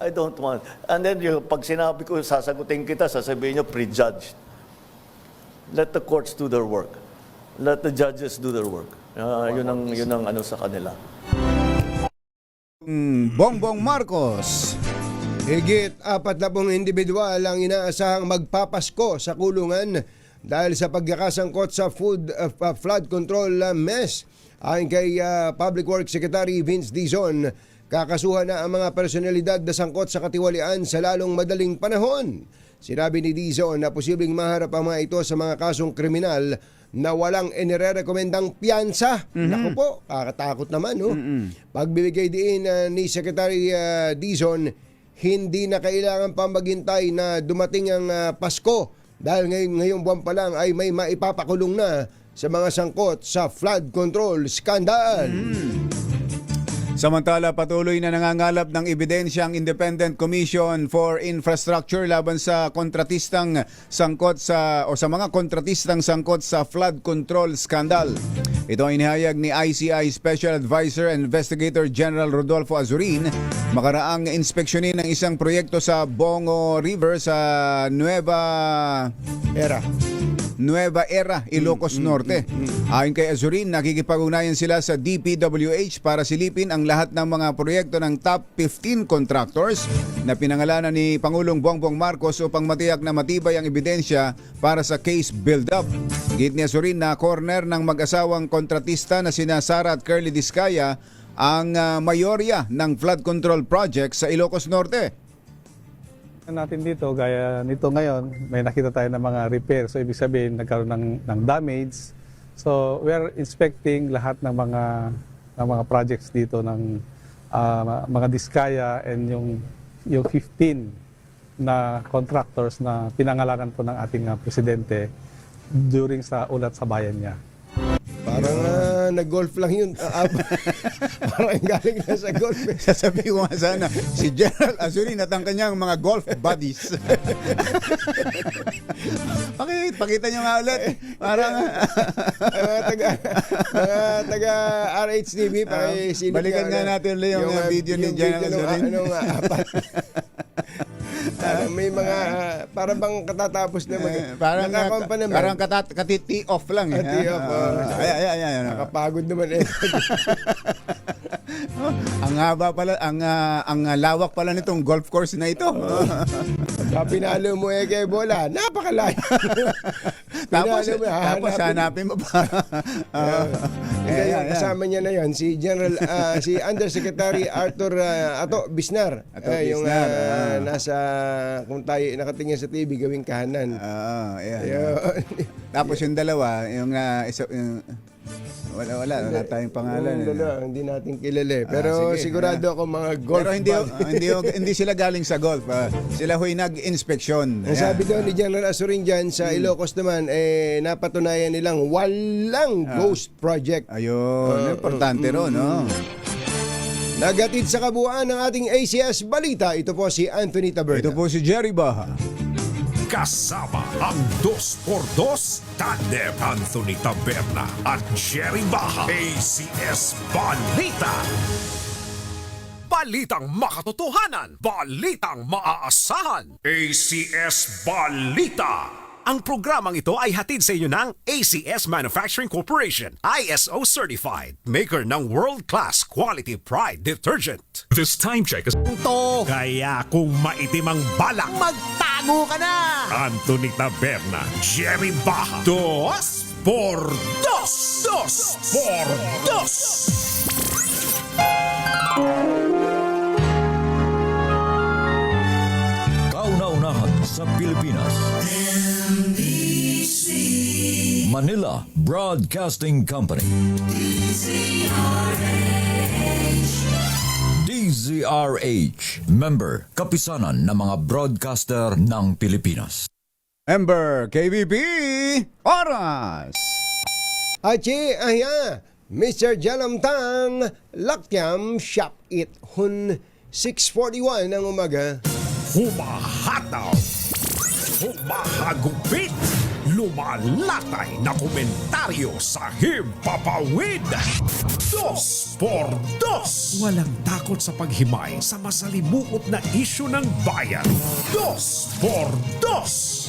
I don't want. And then pag sinabi ko, sasagutin kita, sasabihin nyo, prejudged. Let the courts do their work. Let the judges do their work. Yun ang ano sa kanila. Bongbong Marcos. Higit 40 individual ang inaasahang magpapasko sa kulungan dahil sa pagkakasangkot sa flood control mess. Ayon kay Public Works Secretary Vince Dizon, kakasuhan na ang mga personalidad na sangkot sa katiwalian sa lalong madaling panahon. Sinabi ni Dizon na posibleng maharap ang mga ito sa mga kasong kriminal na walang inirerekomendang piyansa. Naku po, kakatakot naman. No? Pagbibigay din ni Secretary Dizon, hindi na kailangan pa maghintay na dumating ang Pasko dahil ngayong buwan pa lang ay may maipapakulong na sa mga sangkot sa flood control scandal. Samantala, patuloy na nangangalap ng ebidensya ang Independent Commission for Infrastructure laban sa kontratistang sangkot sa mga kontratistang sangkot sa flood control scandal. Ito ay inihayag ni ICI Special Advisor and Investigator General Rodolfo Azurin makaraang inspeksyonin ng isang proyekto sa Bongo River sa Nueva Era, Ilocos Norte. Ayon kay Azurin, nakikipag-ugnayan sila sa DPWH para silipin ang lahat ng mga proyekto ng top 15 contractors na pinangalanan ni Pangulong Bongbong Marcos upang matiyak na matibay ang ebidensya para sa case build-up. Git ni Azurin na corner ng mag-asawang kontratista na sina Sara at Curly Discaya ang mayorya ng flood control project sa Ilocos Norte. Natin dito, gaya nito ngayon, may nakita tayo ng mga repair. So, ibig sabihin, nagkaroon ng damage. So, we are inspecting lahat ng mga projects dito ng mga Diskaya and yung 15 na contractors na pinangalanan po ng ating presidente during sa ulat sa bayan niya. Parang nag-golf lang yun. Parang galing na sa golf. Sasabihin ko nga sana, si General Azurin at ang kanyang mga golf buddies. Pakita nyo nga ulit. Parang, mga taga RHTV, balikan nga natin ulit yung video ni General Azurin. May mga, parang bang katatapos na parang katiti off lang. Tee off, Ayan. nakapagod naman eh. Ang haba pala, ang lawak pala nitong golf course na ito. Pinalo mo kay bola, napakalayo. Tapos hanapin hanapin mo pa. Yung kasama niya na yon si General si Undersecretary Arthur Bisnar. Yung nasa kung tayo nakatingin sa TV gawing kahanan. Tapos yung dalawa, yung isa wala tayong pangalan. Yung dalawa, hindi natin kilala. Pero sige, sigurado ako mga golf. Pero hindi sila galing sa golf. Sila ho'y nag-inspeksyon. Ang sabi daw ni General Azurin dyan sa Ilocos naman, napatunayan nilang walang ghost project. Ayun, importante ron, no? Nagatid sa kabuuan ng ating ACS Balita, ito po si Anthony Taberna. Ito po si Jerry Baha. Kasama ang 2x2 Tandem Anthony Taberna at Jerry Baha. ACS Balita. Balitang makatotohanan. Balitang maaasahan. ACS Balita. Ang programang ito ay hatid sa inyo ng ACS Manufacturing Corporation, ISO certified, maker ng world-class quality pride detergent. This time check is Kaya kung maitim ang balak, Magtago ka na! Anthony Taberna, Jerry Baha, 2x2. 2x2. Kauna-unahan sa Pilipinas. Manila Broadcasting Company. DZRH. Member, kapisanan ng mga broadcaster ng Pilipinas. Member, KBP, oras! Achi, Mr. Jalamtang, Lakyam, Shop It, Hun, 6:41 ng umaga. Humahataw, humahagupit, lumalatay na komentaryo sa Himpapawid. 2x2. Walang takot sa paghimay sa masalimuot na isyu ng bayan. 2x2.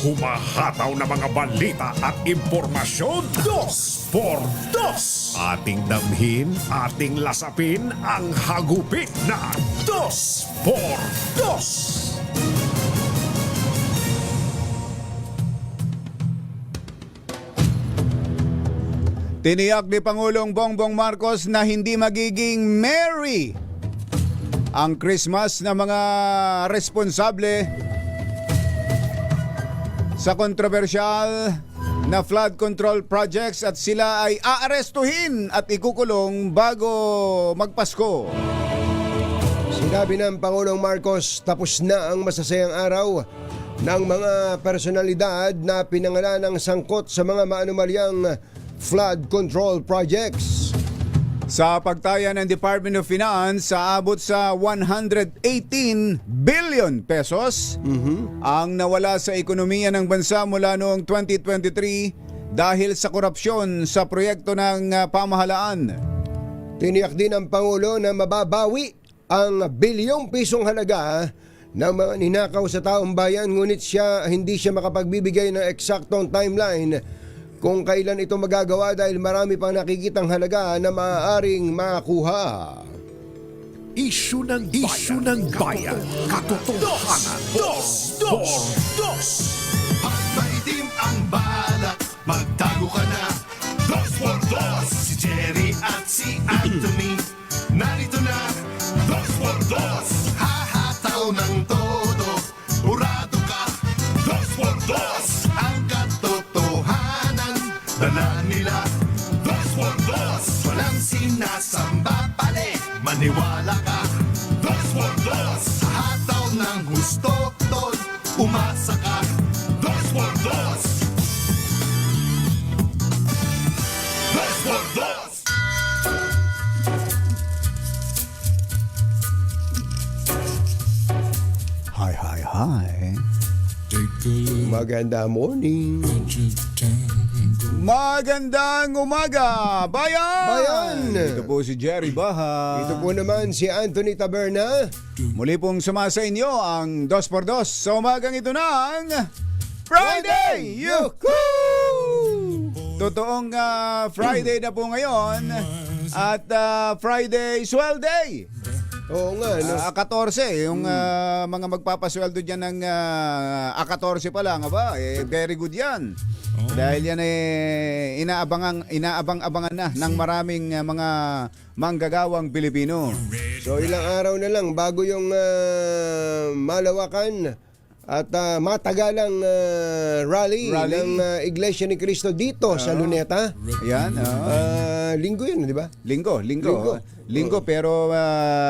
Humahataw na mga balita at impormasyon. 2x2. Ating damhin, ating lasapin ang hagupit na 2x2. Tiniyak ni Pangulong Bongbong Marcos na hindi magiging merry ang Christmas ng mga responsable sa kontrobersyal na flood control projects at sila ay aarestuhin at ikukulong bago magpasko. Sinabi ng Pangulong Marcos, tapos na ang masasayang araw ng mga personalidad na pinangalan ng sangkot sa mga maanumalyang flood control projects. Sa pagtaya ng Department of Finance, aabot sa 118 billion pesos ang nawala sa ekonomiya ng bansa mula noong 2023 dahil sa korupsyon sa proyekto ng pamahalaan. Tiniyak din ng Pangulo na mababawi ang bilyong pisong halaga ng mga ninakaw sa taong bayan, ngunit hindi siya makapagbibigay ng eksaktong timeline kung kailan ito magagawa dahil marami pang nakikitang halaga na maaaring makuha. Isyu ng bayan. Katotohanan. 2x2. Pag maitim ang balak, magtago ka na. 2x2. Si Jerry at si Anthony, narito na. 2x2. Hahataw ng todo, urado ka. 2x2. Ang katotohanan, dala nila. 2x2. Walang sinasamba pali, maniwala ka. 2x2. Hataw ng husto, tol, Hi. Maganda morning. Magandang umaga, bayan! Bayan! Ito po si Jerry Baha. Ito po naman si Anthony Taberna. Muli pong sumasa inyo ang 2x2 sa umagang ito ng Friday! Yuhuu! Totoong Friday na po ngayon at Friday Swell Day. Oo nga, no? 14, yung mga magpapasweldo dyan ng 14 pa lang, very good yan. Dahil yan inaabang-abangan na ng maraming mga manggagawang Pilipino. So ilang araw na lang bago yung malawakan at matagalang rally ng Iglesia ni Cristo dito sa Luneta. Yan, Linggo yun, di ba? Linggo, pero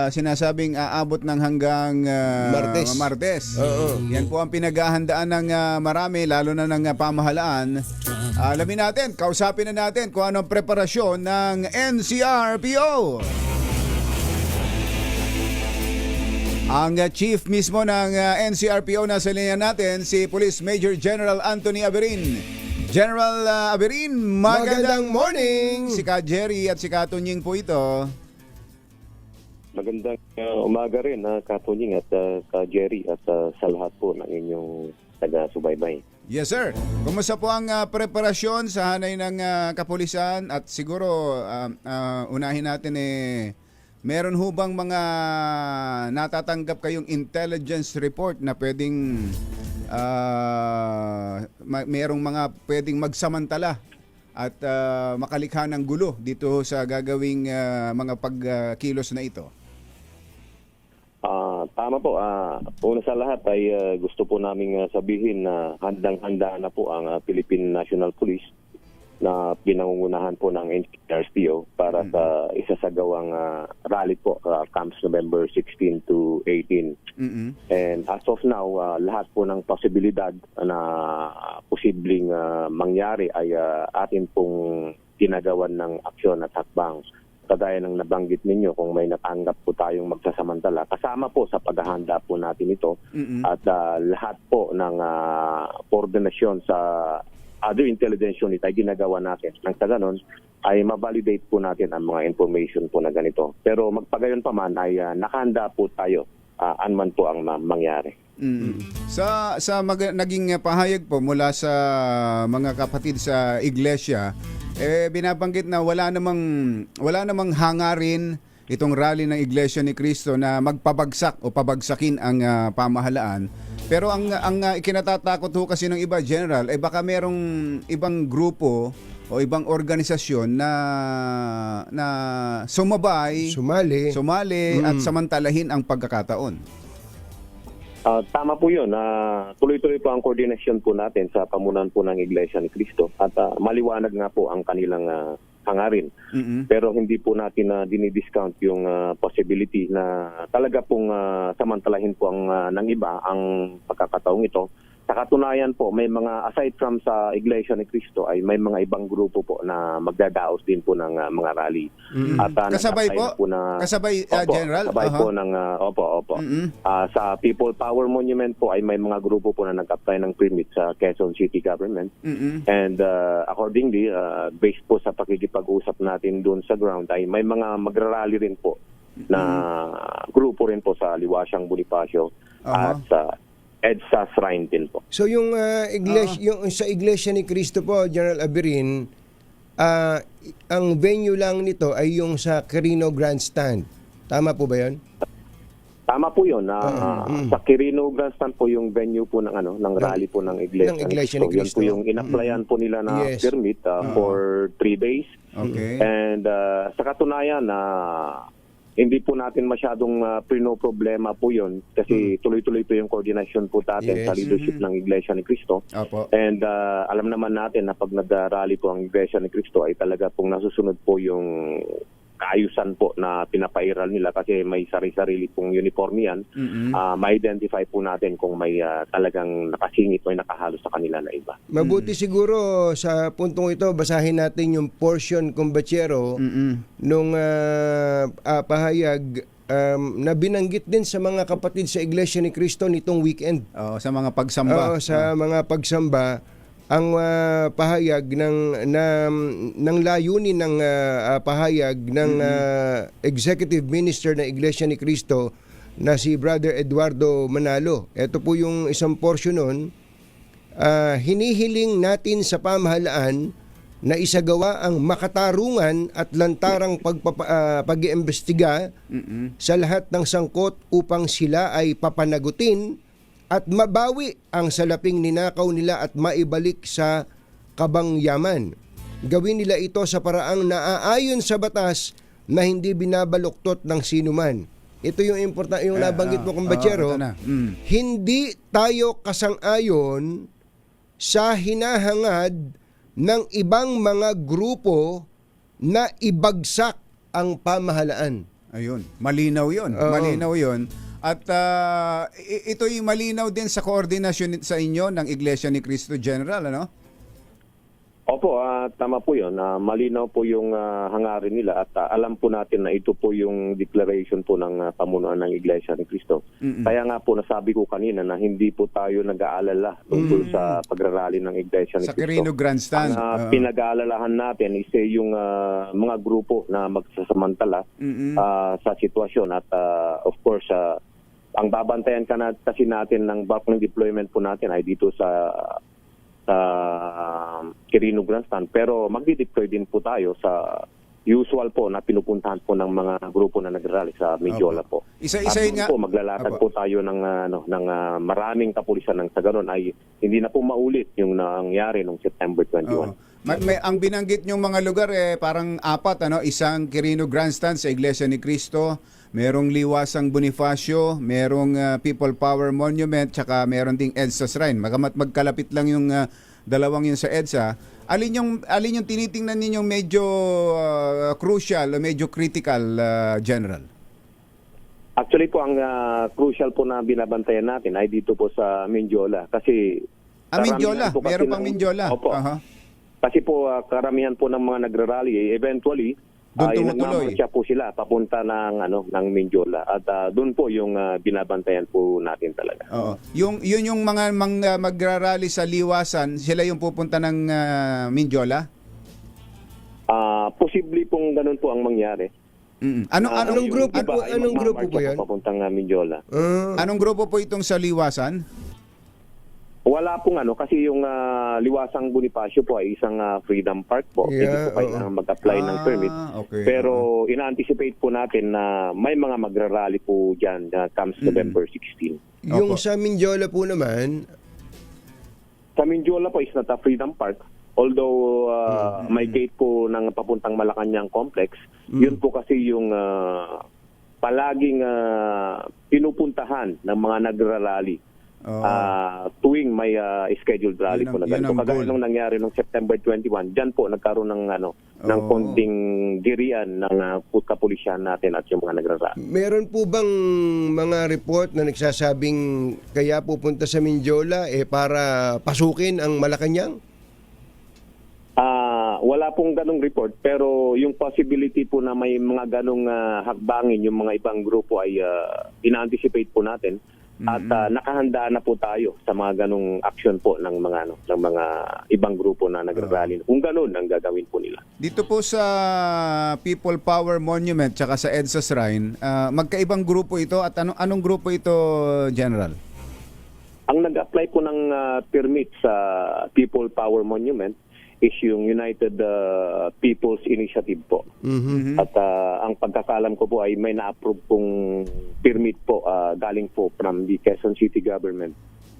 sinasabing aabot ng hanggang Martes. Yan po ang pinaghahandaan ng marami, lalo na ng pamahalaan. Alamin natin, kausapin na natin kung anong preparasyon ng NCRPO. Ang chief mismo ng NCRPO na sa linya natin, si Police Major General Anthony Aberin. General Aberin, magandang morning! Si Ka Jerry at si Ka Tunying po ito. Magandang umaga rin, Katunying at ka Jerry at sa lahat po ng inyong taga-subaybay. Yes, sir. Kumusta po ang preparasyon sa hanay ng kapulisan? At siguro, unahin natin meron ho bang mga natatanggap kayong intelligence report na pwedeng merong mga pwedeng magsamantala at makalikha ng gulo dito sa gagawing mga pagkilos na ito? Tama po. Una sa lahat ay gusto po namin sabihin na handang-handa na po ang Philippine National Police na pinangungunahan po ng NCRPO para sa isasagawang rally po comes November 16 to 18. And as of now, lahat po ng posibilidad na posibleng mangyari ay atin pong ginagawan ng aksyon at hakbang. Kagaya ng nabanggit ninyo, kung may natanggap po tayong magsasamantala, kasama po sa paghahanda po natin ito at lahat po ng koordinasyon sa other intelligence unit ay ginagawa natin. Nang sa ganon, ay ma-validate po natin ang mga information po na ganito. Pero magpagayon pa man ay nakahanda po tayo anman po ang mangyari. Sa naging pahayag po mula sa mga kapatid sa iglesia, binabanggit na wala namang hangarin itong rally ng Iglesia ni Cristo na magpabagsak o pabagsakin ang pamahalaan. Pero ang ikinatatakot ho kasi ng iba, General, baka merong ibang grupo o ibang organisasyon na sumali at samantalahin ang pagkakataon. Tama po yun. Tuloy-tuloy po ang koordinasyon po natin sa pamunan po ng Iglesia ni Cristo at maliwanag nga po ang kanilang hangarin. Pero hindi po natin dinidiscount yung possibility na talaga pong samantalahin po ng iba ang pagkakataong ito. Sa katunayan po, may mga, aside from sa Iglesia ni Cristo, ay may mga ibang grupo po na magdadaos din po ng mga rally. At kasabay po? Kasabay, General? Kasabay po ng, opo. Sa People Power Monument po ay may mga grupo po na nag-apply ng permit sa Quezon City Government. And accordingly, based po sa pakikipag-usap natin doon sa ground, ay may mga magrarally rin po na grupo rin po sa Liwasyang Bonifacio at sa EDSA Shrine din po. So yung yung sa Iglesia ni Cristo po, General Aberin, ang venue lang nito ay yung sa Quirino Grandstand. Tama po ba 'yon? Tama po 'yon. Sa Quirino Grandstand po yung venue po ng ng rally po ng Iglesia ni Cristo. Yun po yung in-applyan po nila na permit for 3 days. Okay. And sa katunayan hindi po natin masyadong problema po yun kasi tuloy-tuloy po yung coordination po natin sa leadership ng Iglesia ni Cristo. And alam naman natin na pag nag-rally po ang Iglesia ni Cristo ay talaga pong nasusunod po yung kaayusan po na pinapairal nila kasi may sarili-sarili pong uniform yan. Ma-identify po natin kung may talagang nakasingit o nakahalo sa kanila na iba. Mabuti siguro sa puntong ito, basahin natin yung portion kumbachero nung pahayag na binanggit din sa mga kapatid sa Iglesia ni Cristo nitong weekend. Sa mga pagsamba. Oo, sa mga pagsamba, ang pahayag ng layunin ng pahayag ng Executive Minister ng Iglesia ni Cristo na si Brother Eduardo Manalo. Ito po yung isang portion nun. Hinihiling natin sa pamahalaan na isagawa ang makatarungan at lantarang pag-iimbestiga sa lahat ng sangkot upang sila ay papanagutin at mabawi ang salaping ninakaw nila at maibalik sa kabangyaman. Gawin nila ito sa paraang naaayon sa batas na hindi binabaluktot ng sinuman. Ito yung yung nabanggit mo, kumbachero. Hindi tayo kasang-ayon sa hinahangad ng ibang mga grupo na ibagsak ang pamahalaan. Ayun, malinaw 'yon. Malinaw 'yon. At ito'y malinaw din sa koordinasyon sa inyo ng Iglesia ni Cristo General, ano? Opo, tama po yun. Malinaw po yung hangarin nila at alam po natin na ito po yung declaration po ng pamunuan ng Iglesia ni Cristo. Kaya nga po nasabi ko kanina na hindi po tayo nag-aalala tungkol sa pagrarally ng Iglesia ni Sa Cristo. Quirino Grandstand. Ang pinag-aalalahan natin is yung mga grupo na magsasamantala sa sitwasyon at of course ang babantayan kasi natin ng bulk ng deployment po natin ay dito sa Quirino Grandstand, pero magdi-deploy din po tayo sa usual po na pinupuntahan po ng mga grupo na nagrally sa Medjola po. Isa-isahin nga po maglalatag po tayo ng maraming kapulisan ng sa ganun ay hindi na po maulit yung nangyari noong September 21. Ang binanggit niyong mga lugar parang apat, ano? Isang Quirino Grandstand sa Iglesia ni Cristo, merong Liwasang Bonifacio, merong People Power Monument, tsaka meron ding EDSA Shrine. Magkalapit lang yung dalawang yun sa EDSA. Alin yung tinitingnan ninyong medyo crucial o medyo critical, General? Actually po, ang crucial po na binabantayan natin ay dito po sa Medjola. Kasi Medjola? Meron pang Medjola? Opo. Kasi po karamihan po ng mga nagrarally eventually ay nagmamarcha po sila papunta ng Medjola at doon po yung binabantayan po natin talaga. Oo. Yun yung mga magrarally sa Liwasan, sila yung pupunta ng Medjola? Posible pong ganun po ang mangyari. Anong grupo po 'yan? Papuntang Medjola. Anong grupo po itong sa Liwasan? Wala pong kasi yung Liwasang Bonifacio po ay isang freedom park po. Hindi po kayo mag-apply ng permit. Okay. Pero ina-anticipate po natin na may mga magrarally po dyan comes November 16. Yung sa Medjola po naman, sa Medjola po is not a freedom park. Although may gate po ng papuntang Malacanang complex, yun po kasi yung palaging pinupuntahan ng mga nagrarally. Tuwing may scheduled rally po na ganito. Kagaya nung nangyari nung September 21, dyan po nagkaroon ng ng konting dirian ng kapulisyan natin at yung mga nagrarally. meron po bang mga report na nagsasabing kaya pupunta sa Medjola para pasukin ang Malacanang? Wala pong ganong report, pero yung possibility po na may mga ganong hakbangin yung mga ibang grupo ay ina-anticipate po natin. At nakahanda na po tayo sa mga ganong action po ng mga ibang grupo na nagrarally. Kung gano'n ang gagawin po nila. Dito po sa People Power Monument tsaka sa EDSA Shrine, magkaibang grupo ito at anong grupo ito, General? Ang nag-apply po ng permit sa People Power Monument is yung United People's Initiative po. At ang pagkakalam ko po ay may na-approve pong permit po galing po from the Quezon City Government.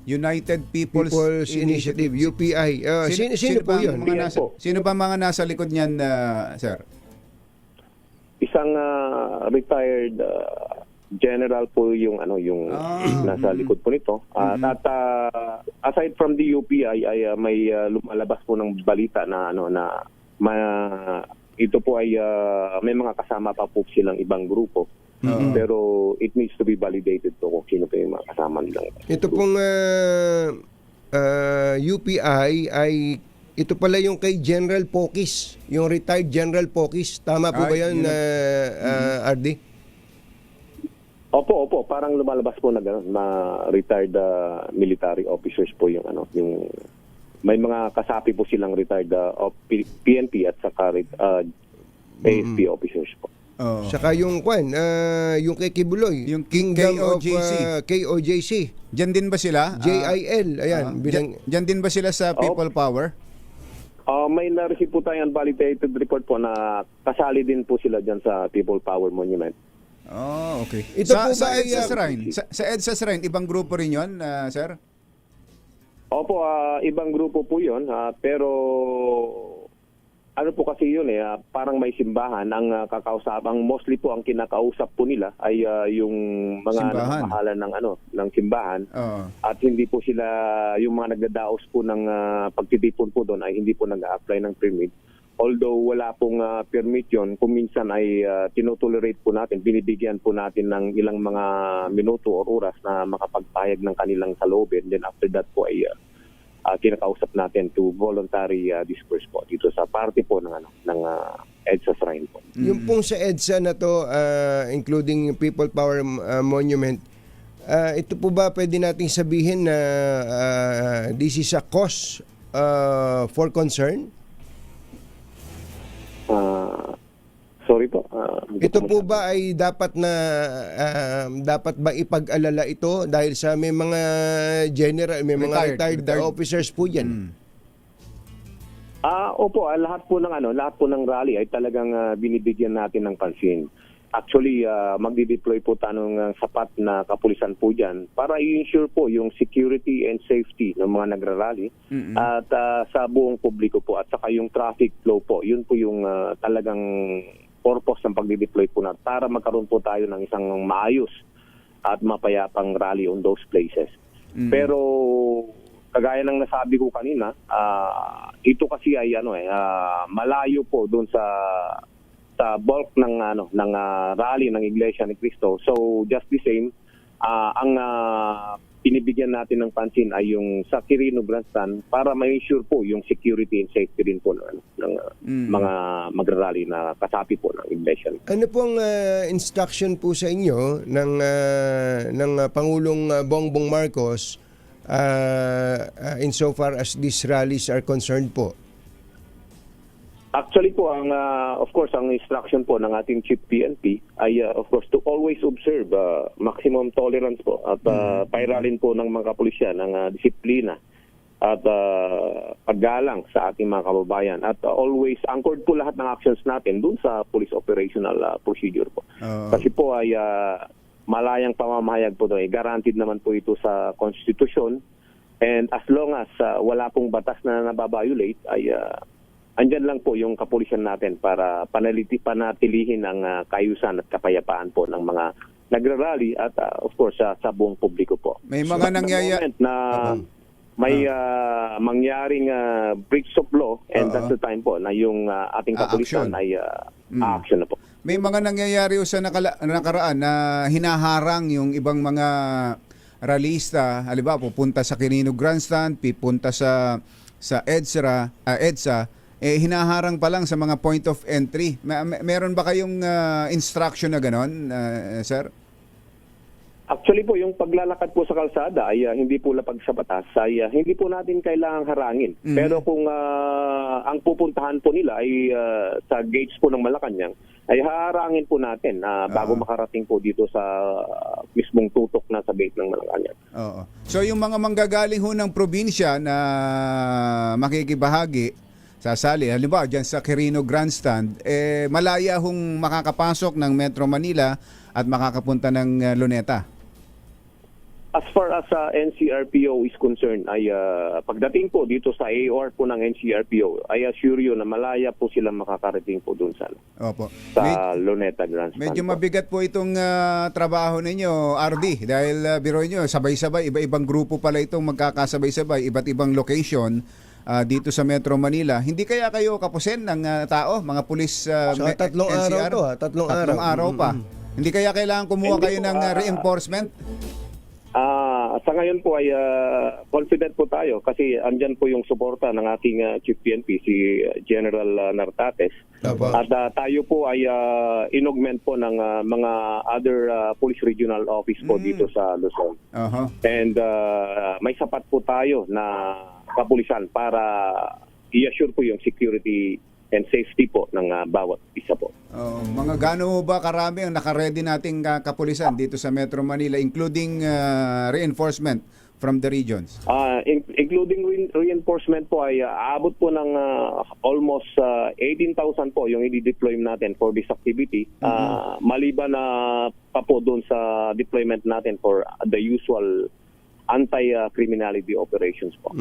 United People's Initiative, UPI. Sino po yun? Sino ba mga nasa likod niyan, sir? Isang retired general po yung nasa likod po nito. At aside from the UPI ay may lumalabas po ng balita na ito po ay may mga kasama pa po silang ibang grupo. Pero it needs to be validated po kung sino po yung mga kasama nilang. Ito pong UPI ay ito pala yung kay General Pokis, yung retired General Pokis. Tama po ba yan, RD? Opo, parang lumalabas po na gano'n, retired military officers po yung yung may mga kasapi po silang retired PNP at saka ASP officers po. Oo. Saka yung yung kay Kibuloy, Yung Kingdom KOJC. of KOJC, Diyan din ba sila? JIL, ayan, Diyan din ba sila sa People Power? May na-receive po tayong validated report po na kasali din po sila dyan sa People Power Monument. Oh, okay. Ito sa po ba ay, EDSA Shrine, sa EDSA Shrine, ibang grupo rin 'yon, sir? Opo, ibang grupo po yun, pero ano po kasi yun parang may simbahan ang kakausapang, mostly po ang kinakausap po nila ay yung mga Simbahan. namahalan ng simbahan. Oo. At hindi po sila, yung mga nagdadaos po ng pagtitipon po doon ay hindi po nag-a-apply ng permit. Although wala pong permit yun, kung minsan ay tinotolerate po natin, binibigyan po natin ng ilang mga minuto o oras na makapagpahayag ng kanilang saloobin. Then after that po ay kinakausap natin to voluntary disperse po dito sa party po ng EDSA Shrine po. Yung pong sa EDSA na to, including yung People Power Monument, ito po ba pwede nating sabihin na this is a cause for concern? Sorry po. Ito po ba ay dapat ba ipag-alala ito dahil sa may mga general, may mga retired officers po diyan? Opo, lahat po ng rally ay talagang binibigyan natin ng pansin. Actually, magdi-deploy po tayo ng sapat na kapulisan po dyan para i-ensure po yung security and safety ng mga nagrarally at sa buong publiko po at saka yung traffic flow po. Yun po yung talagang purpose ng pagdi-deploy po natin para magkaroon po tayo ng isang maayos at mapayapang rally on those places. Pero kagaya ng nasabi ko kanina, ito kasi ay malayo po doon sa bulk ng rally ng Iglesia ni Cristo. So just the same, ang pinibigyan natin ng pansin ay yung sa Quirino Grandstand para ma-ensure po yung security and safety din po ng mga magrarally na kasapi po ng Iglesia. Ano pong instruction po sa inyo ng Pangulong Bongbong Marcos insofar as these rallies are concerned po? Actually po, of course, ang instruction po ng ating Chief PNP ay, of course, to always observe maximum tolerance po at pairalin po ng mga kapulisyan ng disiplina at paggalang sa ating mga kababayan. At always anchored po lahat ng actions natin dun sa police operational procedure po. Kasi po ay malayang pamamahayag po doon. Guaranteed naman po ito sa Constitution. And as long as wala pong batas na nababiolate, ay andyan lang po yung kapulisan natin para panatilihin ang kaayusan at kapayapaan po ng mga nagrarally at of course sa buong publiko po. May mga mangyaring breach of law and that's the time po na yung ating kapulisan ay action na po. May mga nangyayari sa nakaraan na hinaharang yung ibang mga rallyista, halimbawa pupunta sa Quirino Grandstand, pupunta sa EDSA, hinaharang pa lang sa mga point of entry. Meron ba kayong instruction na ganon, sir? Actually po, yung paglalakad po sa kalsada ay hindi po lapag sa batas, ay hindi po natin kailangang harangin. Pero kung ang pupuntahan po nila ay sa gates po ng Malacanang, ay haharangin po natin bago makarating po dito sa mismong tutok na sa gate ng Malacanang. Oo. So yung mga manggagaling ho ng probinsya na makikibahagi, sasali, halimbawa dyan sa Quirino Grandstand, malaya hong makakapasok ng Metro Manila at makakapunta ng Luneta. As far as NCRPO is concerned, ay pagdating po dito sa AOR po ng NCRPO, I assure you na malaya po sila makakarating po dun sa Luneta Grandstand. Medyo mabigat po itong trabaho ninyo, RD, dahil biro nyo, sabay-sabay, iba-ibang grupo pala itong magkakasabay-sabay, iba't ibang location dito sa Metro Manila. Hindi kaya kayo kapusin ng tao, mga pulis tatlong NCR? araw to, tatlong araw pa. Hindi kaya kailangan kumuha kayo ng reinforcement? Sa Sa ngayon po ay confident po tayo kasi andyan po yung suporta ng ating Chief PNP, si General Nartates. Apo. At tayo po ay inaugment po ng mga other police regional office po dito sa Luzon. Aha. And may sapat po tayo na kapulisan para i-assure po yung security and safety po ng bawat isa po. Mga gaano ba karami ang nakaredy nating kapulisan dito sa Metro Manila, including reinforcement from the regions? Including reinforcement po ay aabot po ng almost 18,000 po yung i-deploy natin for this activity. Maliban na pa po doon sa deployment natin for the usual anti-criminality operations po.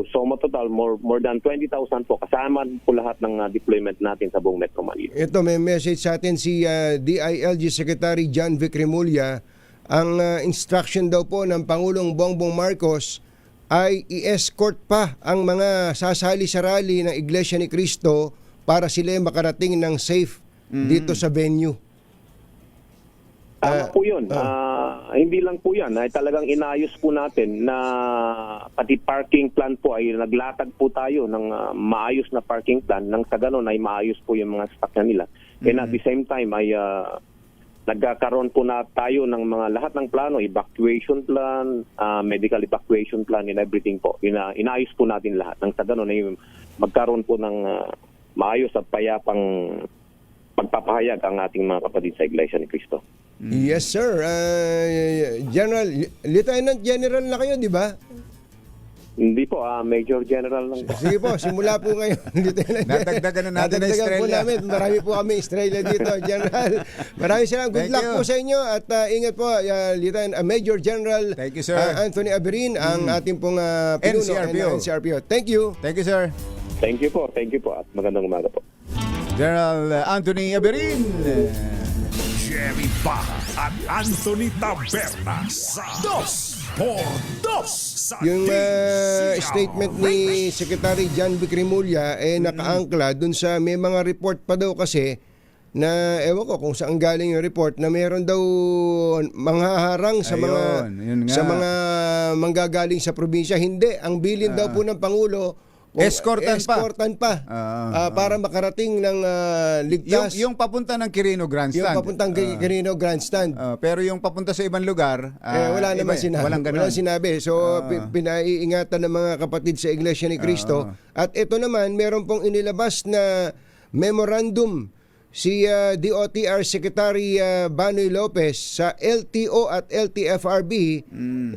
So matotal more than 20,000 po kasama po lahat ng deployment natin sa buong Metro Manila. Ito, may message sa atin si DILG Secretary John Vic Remulla. Ang instruction daw po ng Pangulong Bongbong Marcos ay i-escort pa ang mga sasali sa rally ng Iglesia ni Cristo para sila makarating ng safe dito sa venue. Tama po yun. Hindi lang po yan. Ay talagang inayos po natin na pati parking plan po ay naglatag po tayo ng maayos na parking plan. Nang sa ganun ay maayos po yung mga stock nila. And at the same time ay nagkakaroon po na tayo ng mga lahat ng plano, evacuation plan, medical evacuation plan and everything po. Inayos po natin lahat. Nang sa ganun ay magkaroon po ng maayos at payapang pagpapahayag ang ating mga kapatid sa Iglesia ni Cristo. Yes, sir. General, Lieutenant General na kayo, di ba? Hindi po, Major General lang po. Sige po, simula po ngayon. Lieutenant. Nadagdagan na natin ang Nadagdagan po estrella. namin. Marami po kami estrella dito, General. Maraming salamat. Good Thank luck you. po sa inyo at ingat po, Lieutenant Major General Thank you, sir. Anthony Aberin, ang ating pong pinuno NCRPO. ng NCRPO. Thank you. Thank you, sir. Thank you po at magandang umaga po. General Anthony Aberin. Jerry Baja at Anthony Taberna sa 2x2 sa Yung DZRH. statement ni Secretary John Vic Remulla nakaangkla dun sa may mga report pa daw kasi na ewan ko kung saan galing yung report na meron daw manghaharang sa Ayun, yun nga. sa mga manggagaling sa probinsya. Hindi, ang bilin daw po ng Pangulo escortan pa para makarating ng ligtas. Yung papunta ng Quirino Grandstand. Yung papuntang Quirino Grandstand. Pero yung papunta sa ibang lugar, Wala naman sinabi. Walang ganun. Walang sinabi. So, pinaiingatan ng mga kapatid sa Iglesia ni Cristo. At ito naman, meron pong inilabas na memorandum si DOTR Secretary Banoy Lopez sa LTO at LTFRB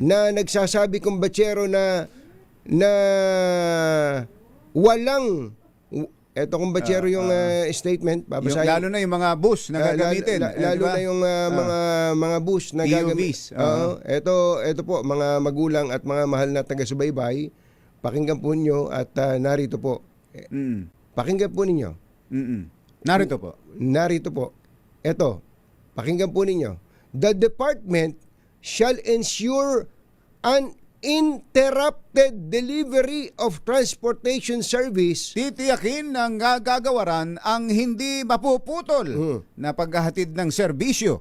na nagsasabi kung batsero na walang eto kung batsero yung statement babasahin. Lalo na yung mga bus na gagamitin. Lalo diba? na yung mga bus na PUVs. gagamitin. Ito po mga magulang at mga mahal na taga-subaybay, pakinggan po ninyo at narito po. Pakinggan po ninyo. Narito po. Narito po. Ito, pakinggan po ninyo. The department shall ensure an uninterrupted delivery of transportation service. Titiyakin ng gagawaran ang hindi mapuputol na paghahatid ng serbisyo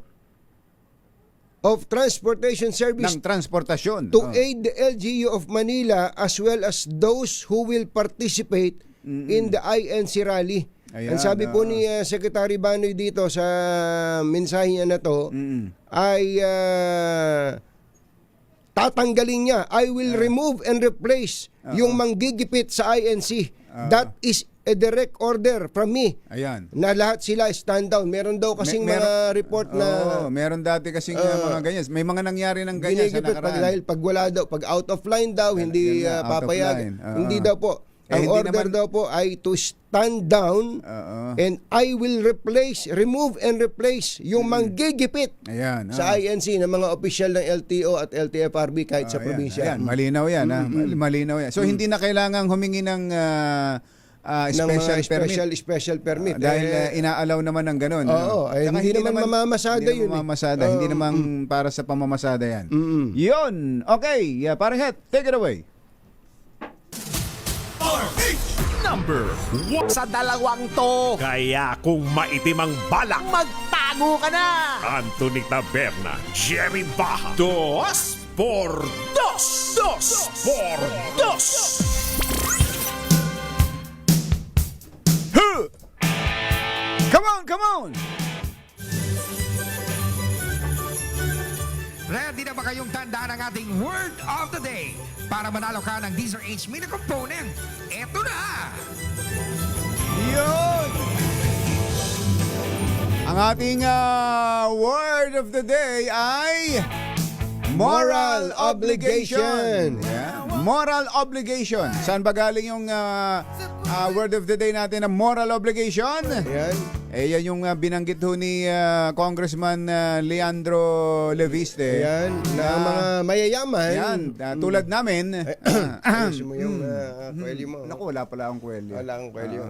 Of transportation service ng transportasyon to aid the LGU of Manila as well as those who will participate in the INC rally. Ayan, Ang sabi po ni Secretary Banoy dito sa mensahe niya na to ay tatanggalin niya. I will remove and replace yung manggigipit sa INC. That is a direct order from me. Ayan. Na lahat sila stand down. Meron daw kasing mga report na meron dati kasing mga ganyan. May mga nangyari ng ganyan sa ginigipit nakaraan. dahil pag wala daw, pag out of line daw, hindi Yan na, out of papayag. line. Hindi daw po. Ang hindi order naman- daw po ay to stand down and I will remove and replace yung manggigipit Ayan. sa INC ng mga opisyal ng LTO at LTFRB kahit sa probinsya. Ayan, malinaw yan. Malinaw yan. So, hindi na kailangang humingi ng Ng mga special permit. permit. Dahil inaalaw naman ng ganun. Oo, ay Saka hindi naman mamamasada hindi yun eh. Mamamasada. Hindi naman para sa pamamasada yan. Yun. Okay. Parang het, take it away. Number 1 Sa dalawang to, Kaya kung maitim ang balak, magtago ka na! Anthony Taberna, Jerry Baja, 2x2 Dos por dos. Come on, come on! Ready na ba kayong tandaan ang ating word of the day para manalo ka ng Deezer H Mini Component? Eto na! Yun! Ang ating word of the day ay moral obligation. Yeah. Moral obligation. Saan ba galing yung word of the day natin na moral obligation? Ayan. Eh, yan yung binanggit ho ni Congressman Leandro Leviste. Ayan. Na mga mayayaman. Yan, tulad namin. Ayos mo yung kwelyo mo. Naku, wala pala akong kwelyo. Wala akong kwelyo.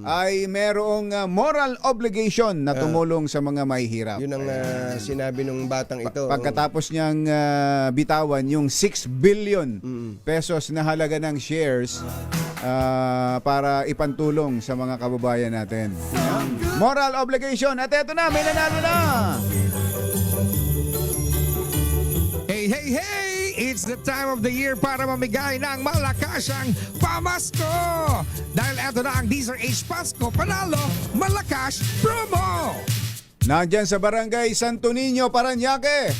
Ay merong moral obligation na tumulong sa mga mahihirap. Yun ang sinabi ng batang ito. Pagkatapos niyang bitawan yung 6 billion pesos na halaga ng shares para ipantulong sa mga kababayan natin. Moral obligation. At eto na, may nanalo na! Hey, hey, hey! It's the time of the year para mamigay ng malakasang pamasko! Dahil eto na ang Deezer H Pasko Panalo Malakas Promo! Nandyan sa Barangay Santo Niño, Parañaque,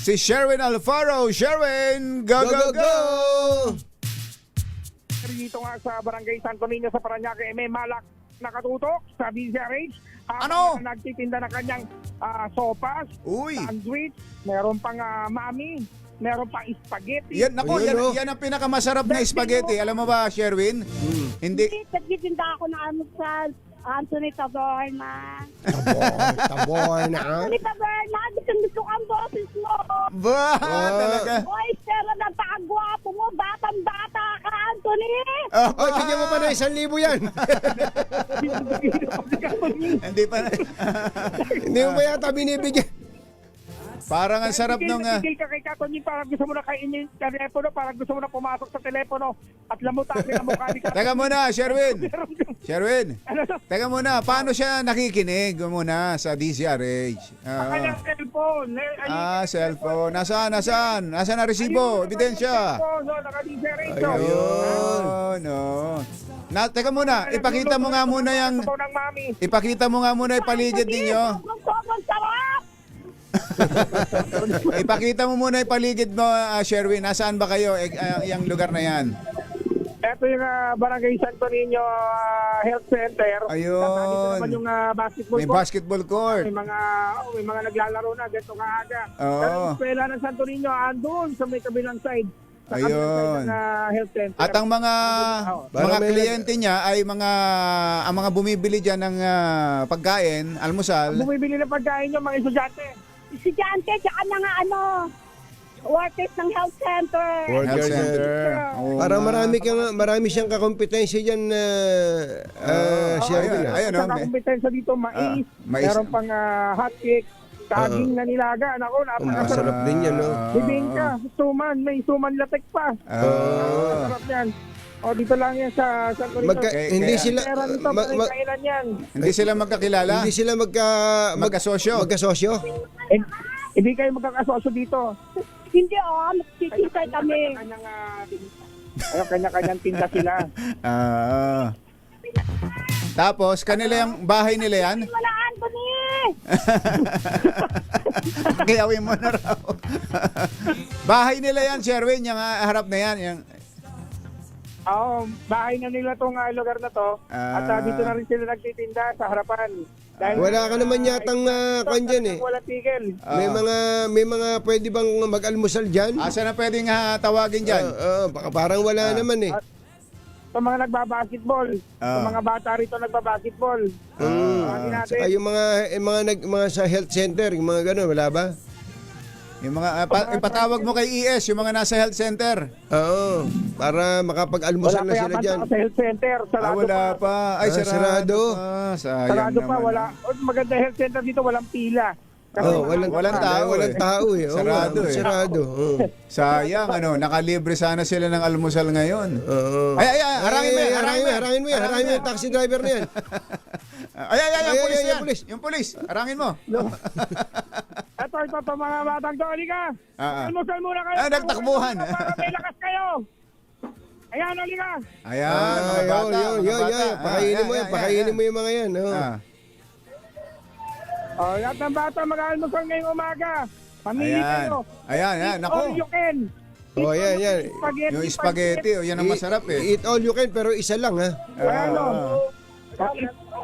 si Sherwin Alfaro. Sherwin, go, go, go! Dito nga sa Barangay Santo Niño sa Parañaque, may malak nakatutok sa DZRH. Ano? Nagtitinda na kanyang sopas, Uy! sandwich, meron pang mami, meron pang spaghetti. Yan, naku, Ayun, yan, oh. yan ang pinakamasarap na spaghetti. Alam mo ba, Sherwin? Hindi. Nagtitinda ako ng almusal. Anthony Taberna. Taboy na. Anthony Taberna, gusto ang boses mo. Ba, talaga. Boy, pero napakagwapo mo. Batang-bata ka, Anthony. Oh, bigyan mo pa na 1,000 yan. Hindi pa. Hindi mo ba yata binibigyan? Parang ang sarap nung... Tigil ka kay Katonyi, parang gusto mo na kainin sa telepono, parang gusto mo na pumasok sa telepono at lamutasin ang mukha ni Katonyi. Teka muna, Sherwin. Sherwin. Ano? Teka muna, paano siya nakikinig muna sa DZRH? Kanyang cellphone. Cellphone. Nasaan? Nasaan na resibo? Ebidensya. Naka-DZRH. Ayun. No. Teka muna, ipakita mo nga muna yung... Ipakita mo nga muna yung paligid ninyo. Sobrang sarap. Ipakita mo muna yung paligid mo, Sherwin. Nasaan ba kayo? Yung lugar na yan. Ito yung Barangay Santo Niño Health Center. Ayun. Dito naman yung basketball May court. basketball court. May mga naglalaro na ganito kaaga. Oo. Pero yung eskwela ng Santo Niño andun sa may kabilang side. Sa kabilang Ayun. side ng health center. At ang mga Parang kliyente niya ay ang mga bumibili diyan ng pagkain, almusal. Bumibili ng pagkain yung mga estudyante. Estudyante, tsaka mga workers ng health center. Health center. Oo Parang nga. marami siyang kakompetensya diyan Sherwin. ayun, Sa kakumpetensya dito, mais, mais. meron pang hot cake, saging na nilaga. Nako, napakasarap. Masarap din yan, no? Bibingka, suman, may suman latek pa. Masarap yan. O, dito lang yan sa Santo Niño. Hindi sila Pera nito, kailan yan. Hindi sila magkakilala. Hindi sila magkasosyo. magkasosyo. Hindi kayo magkakasosyo dito. Hindi, nakikita kami. Kanya-kanyang tinda sila. Tapos, kanila yung bahay nila yan. Wala, Anthony. Kayawin mo na raw. Bahay nila yan, Sherwin, yung harap na yan. Yung... Oo, bahay na nila tong lugar na to. At dito na rin sila nagtitinda sa harapan. Dahil, Wala ka naman yatang kwan dyan eh. Wala tigil. May mga pwede bang mag-almusal diyan? Asa na pwedeng tawagin dyan? Parang wala naman eh. Sa mga nagbabasketball, sa mga bata rito nagbabasketball. Saka yung mga sa health center, yung mga gano'n, wala ba? Yung mga ipatawag mo kay ES, yung mga nasa health center. Oo, para makapag-almusal na sila diyan. Wala pa sa health center. Sarado Wala pa. Ay, sarado. Sayang Sarado pa, naman. wala. Maganda health center dito, walang pila. Walang tao. Walang tao eh. Sarado eh. Sarado. Sayang, nakalibre sana sila ng almusal ngayon. Oo. Ay, harangin mo Harangin mo, taxi driver na yan. Ay, pulis yan. Yung pulis, harangin mo. Ito, ito mga batang to. Halika. Almusal muna kayo. Nagtakbuhan. Para may lakas kayo. Ayan, halika. Ayan, mga bata. Yun. Pakainin mo yan. Pakainin mo yung mga yan. Lahat ng bata mag-almusal ngayong umaga. Pamili kayo. Ayan. Naku. All you can. Yan. Yung spaghetti, yan ang masarap eh. Eat all you can, pero isa lang, ha?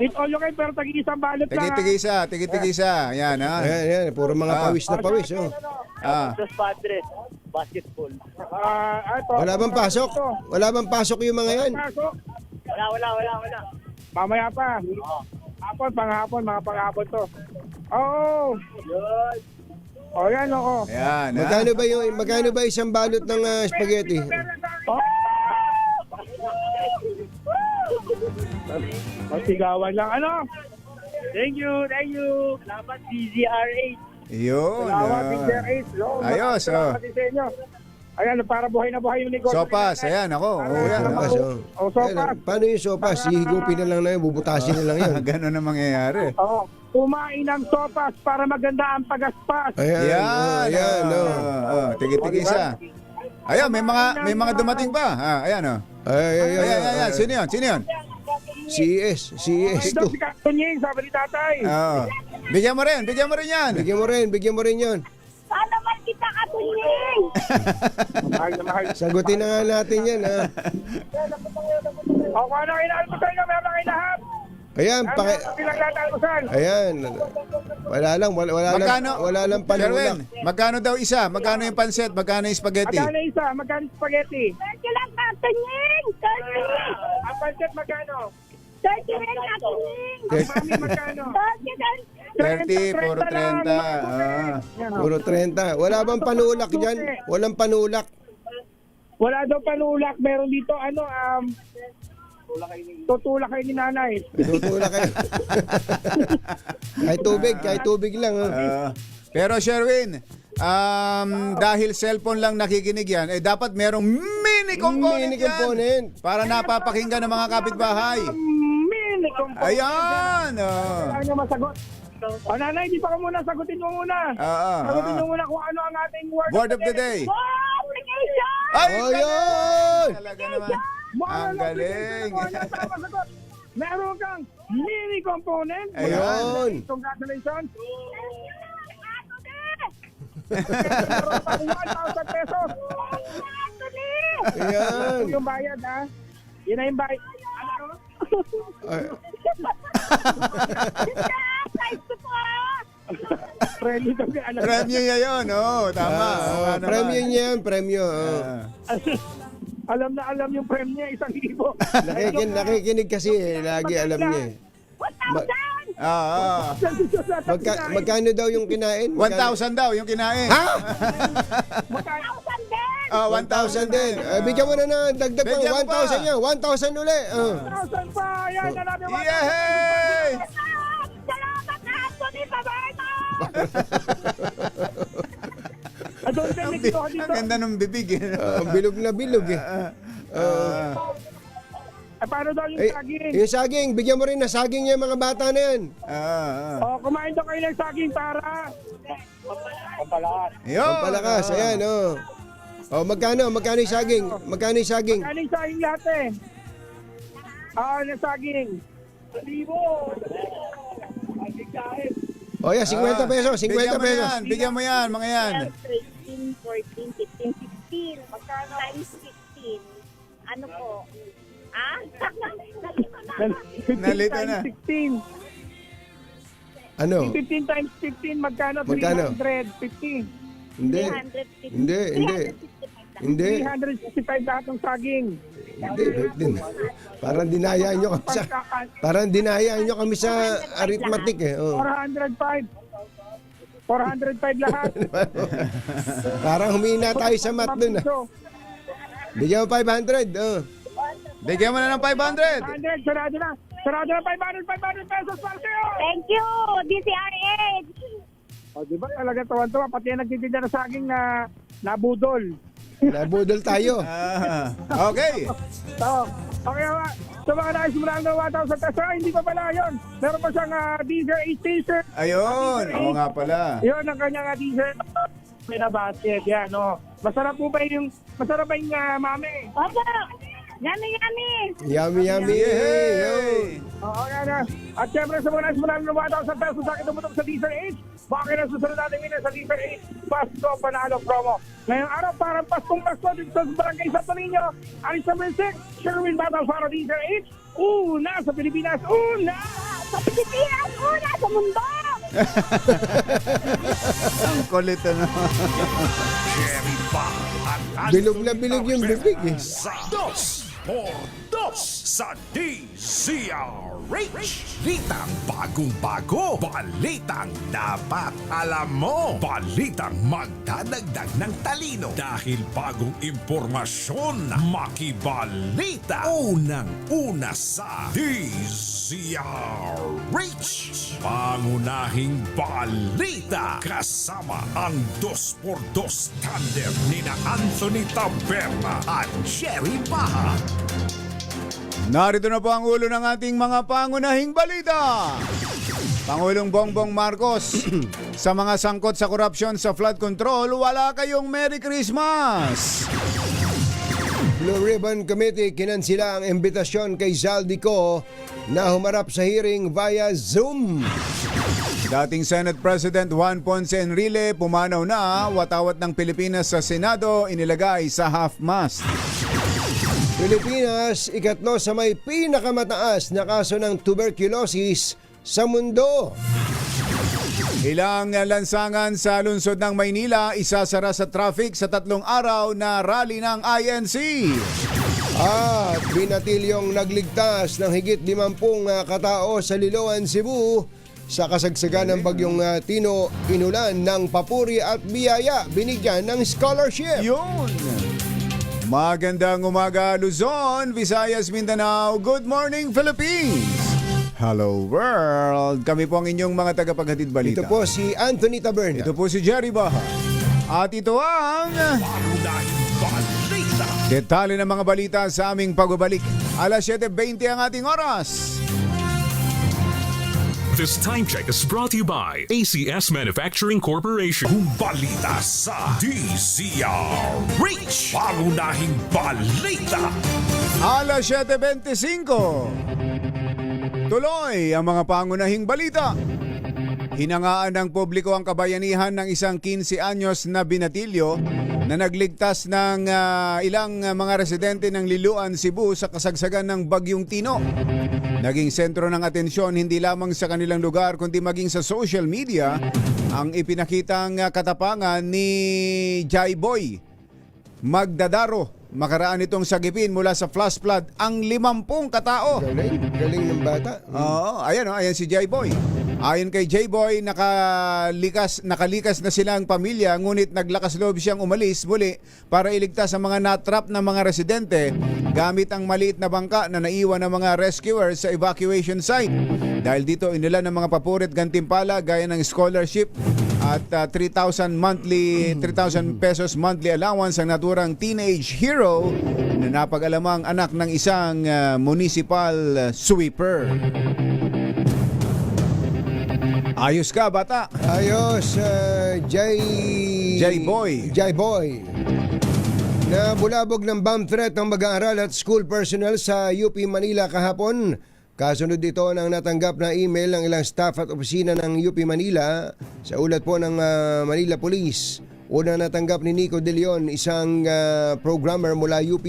Eat all you can, pero tagi-isang balot lang. Tigi-tigisa. Ayan, ha? Ayan. Puro mga pawis na pawis, oh. Dos Padres, basketball. Wala bang pasok? Wala bang pasok yung mga yan? Wala. Mamaya pa. Panghapon, mga panghapon to. Oo. Yan ako. Ayan, ha? Magkano ba isang balot ng spaghetti? Masigawan lang. Ano? Thank you. Salamat, DZRH. Yun. Salamat, DZRH. Ayos, Salamat din sa inyo. Ayan, para buhay na buhay yung negosyo. Sopas, ayan, ako. Yan, Sopas, oh. Sopas. Paano yung sopas? Hihigupin na lang na yun, bubutasin na lang yun. Ganon na mangyayari. Kumain ng sopas para maganda ang pagaspas. Ayan. Tigi-tigisa. Ayan, may mga dumating pa. Ayan, Ayan. Sino yun? CES Ito 2. si Katunying, sabi ni tatay. Bigyan mo rin yan. Bigyan mo rin yun. Sana man kita katunying. Mahal na mahal. Sagutin na nga natin yan, ha? Kung ano kinaalmusal nyo, meron kayo lahat. Ayan, Ayan. Wala lang panulak. Sherwin, magkano daw isa? Magkano yung pansit? Magkano yung spaghetti? Magkano isa? Magkano spaghetti? 30 lang katunying. 30. Ang pancit magkano? 30 rin katunying. Ang mami magkano? 30, puro 30. Puro 30. Wala bang panulak dyan? Walang panulak. Wala daw panulak. Meron dito, tutulak kayo ni nanay. Tutulak kayo. kahit tubig lang. Pero Sherwin, dahil cellphone lang nakikinig yan, dapat merong mini component yan. Para napapakinggan ng mga kapitbahay. Mini component. Ayan. Ano masagot? Nanay, di pa ka muna. Sagutin mo muna. Sagutin mo muna kung ano ang ating word of the day. Application. Ay, yun! Talaga naman. Ang galing. Meron kang mini component. Ayun. Congratulations. Meron pa 1,000 pesos. Ayan. Yung bayad, ha? Yun na yung bayad. Premyo niya yun, tama. Premyo niya yan, premyo. Alam na alam yung prem niya, 1,000. Nakikinig kasi, lagi alam niya. 1,000. Magkano daw yung kinain? 1,000 daw yung kinain. Ha? 1,000 din. 1,000 din. Bigyan mo na dagdag pang 1,000 niya. 1,000 uli. 1,000 pa. Yan, namin 1,000. Yay! Salamat na Anthony. Bye-bye mo. Ang ganda ng bibig. Bilog na bilog eh. Paano daw yung saging? Yung saging, bigyan mo rin na saging niya mga bata na yan. Kumain daw kayo ng saging para pampalakas. Pampalakas, ayan, magkano yung saging? Magkano yung saging? Magkano yung saging lahat eh? Ng saging. 1,000. Yan, 50 pesos, 50 pesos. Bigyan mo yan, mga yan. 13, 14, 15, 16. Magkano? Times 15. Ano po? Nalito na. 16. Ano? 15 times 15, magkano? Magkano? 350. Hindi. 365 lahat ng saging. Hindi. Parang dinayaan nyo kami sa arithmetic eh. 405. 405 lahat. Parang humina tayo sa math dun. Bigyan mo 500. Bigyan mo na ng 500. 500, sarado na. Sarado na 500 pesos para sa'yo. Thank you, DCRH. Diba talaga tuwan-tuwa, pati yung nagtitinda na saging na nabudol. Nabudol tayo. Okay. So, Okay, sa mga nais mo lang ng 1,000 pesos, hindi pa pala yun. Meron pa siyang Deezer 8 t-shirt. Ayun, oo nga pala. Yun ang kanyang Deezer. May na basket, yan, no. Masarap po ba yung mami? Opo! Yummy, yummy! Yummy, yummy! Yay! Oo, yan na. At syempre sa mga nais mo lang ng 1,000 pesos sa akin tumutok sa Deezer 8. Bakit na susunod natin winner sa Deezer 8? Pasko Panalo promo. Ngayong araw, parang Paskong Pasko dito sa Barangay Santo Niño. Alis sa Music, Sherwin Battle para Deezer 8. Una sa Pilipinas, una! Sa Pilipinas, una sa mundo! Ang kulit na. Jerry pa ang Bilog na bilog yung bibig eh. sa 2x2 sa DZRH. Balitang bagong-bago, balitang dapat alam mo, balitang magdadagdag ng talino dahil bagong impormasyon, makibalita, unang-una sa DZRH. Pangunahing balita kasama ang 2x2 tandem ni na Anthony Taberna at Jerry Baha. Narito na po ang ulo ng ating mga pangunahing balita. Pangulong Bongbong Marcos, sa mga sangkot sa korupsyon sa flood control, wala kayong Merry Christmas. Blue Ribbon Committee kinansila ang imbitasyon kay Zaldico na humarap sa hearing via Zoom. Dating Senate President Juan Ponce Enrile pumanaw na, watawat ng Pilipinas sa Senado inilagay sa half-mast. Pilipinas, ikatlo sa may pinakamataas na kaso ng tuberculosis sa mundo. Ilang lansangan sa lungsod ng Maynila isasara sa traffic sa 3 araw na rally ng INC. At binatilyong nagligtas ng higit 50 katao sa Liloan, Cebu sa kasagsagan ng bagyong Tino, inulan ng papuri at biyaya, binigyan ng scholarship. Yun! Magandang umaga Luzon, Visayas, Mindanao. Good morning Philippines! Hello world! Kami po ang inyong mga tagapaghatid balita. Ito po si Anthony Taberna. Ito po si Jerry Baha. At ito ang Pangunahing balita. detalye ng mga balita sa aming pagbabalik. Alas 7:20 ang ating oras. This time check is brought to you by ACS Manufacturing Corporation. Balita sa DZRH. Pangunahing balita. Alas 7:25. Tuloy ang mga pangunahing balita. Hinangaan ng publiko ang kabayanihan ng isang 15 anyos na binatilyo na nagligtas ng ilang mga residente ng Liloan, Cebu sa kasagsagan ng Bagyong Tino. Naging sentro ng atensyon hindi lamang sa kanilang lugar kundi maging sa social media ang ipinakitang katapangan ni Jai Boy Magdadaro. Makaraan itong sagipin mula sa flash flood ang 50 katao. Galing ng bata. Oo, ayan si Jai Boy. Ayon kay Jai Boy, nakalikas na silang pamilya ngunit naglakas loob siyang umalis muli para iligtas ang mga natrap na mga residente gamit ang maliit na bangka na naiwan ng mga rescuers sa evacuation site. Dahil dito inilan ng mga papurit gantimpala gaya ng scholarship at 3,000 pesos monthly allowance ang naturang teenage hero na napag-alamang anak ng isang municipal sweeper. Ayos ka, bata? Ayos, Jai Boy. Nabulabog ng bomb threat ng mag-aaral at school personnel sa UP Manila kahapon. Kasunod dito ng natanggap na email ng ilang staff at opisina ng UP Manila sa ulat po ng Manila Police. Una natanggap ni Nico De Leon, isang programmer mula UP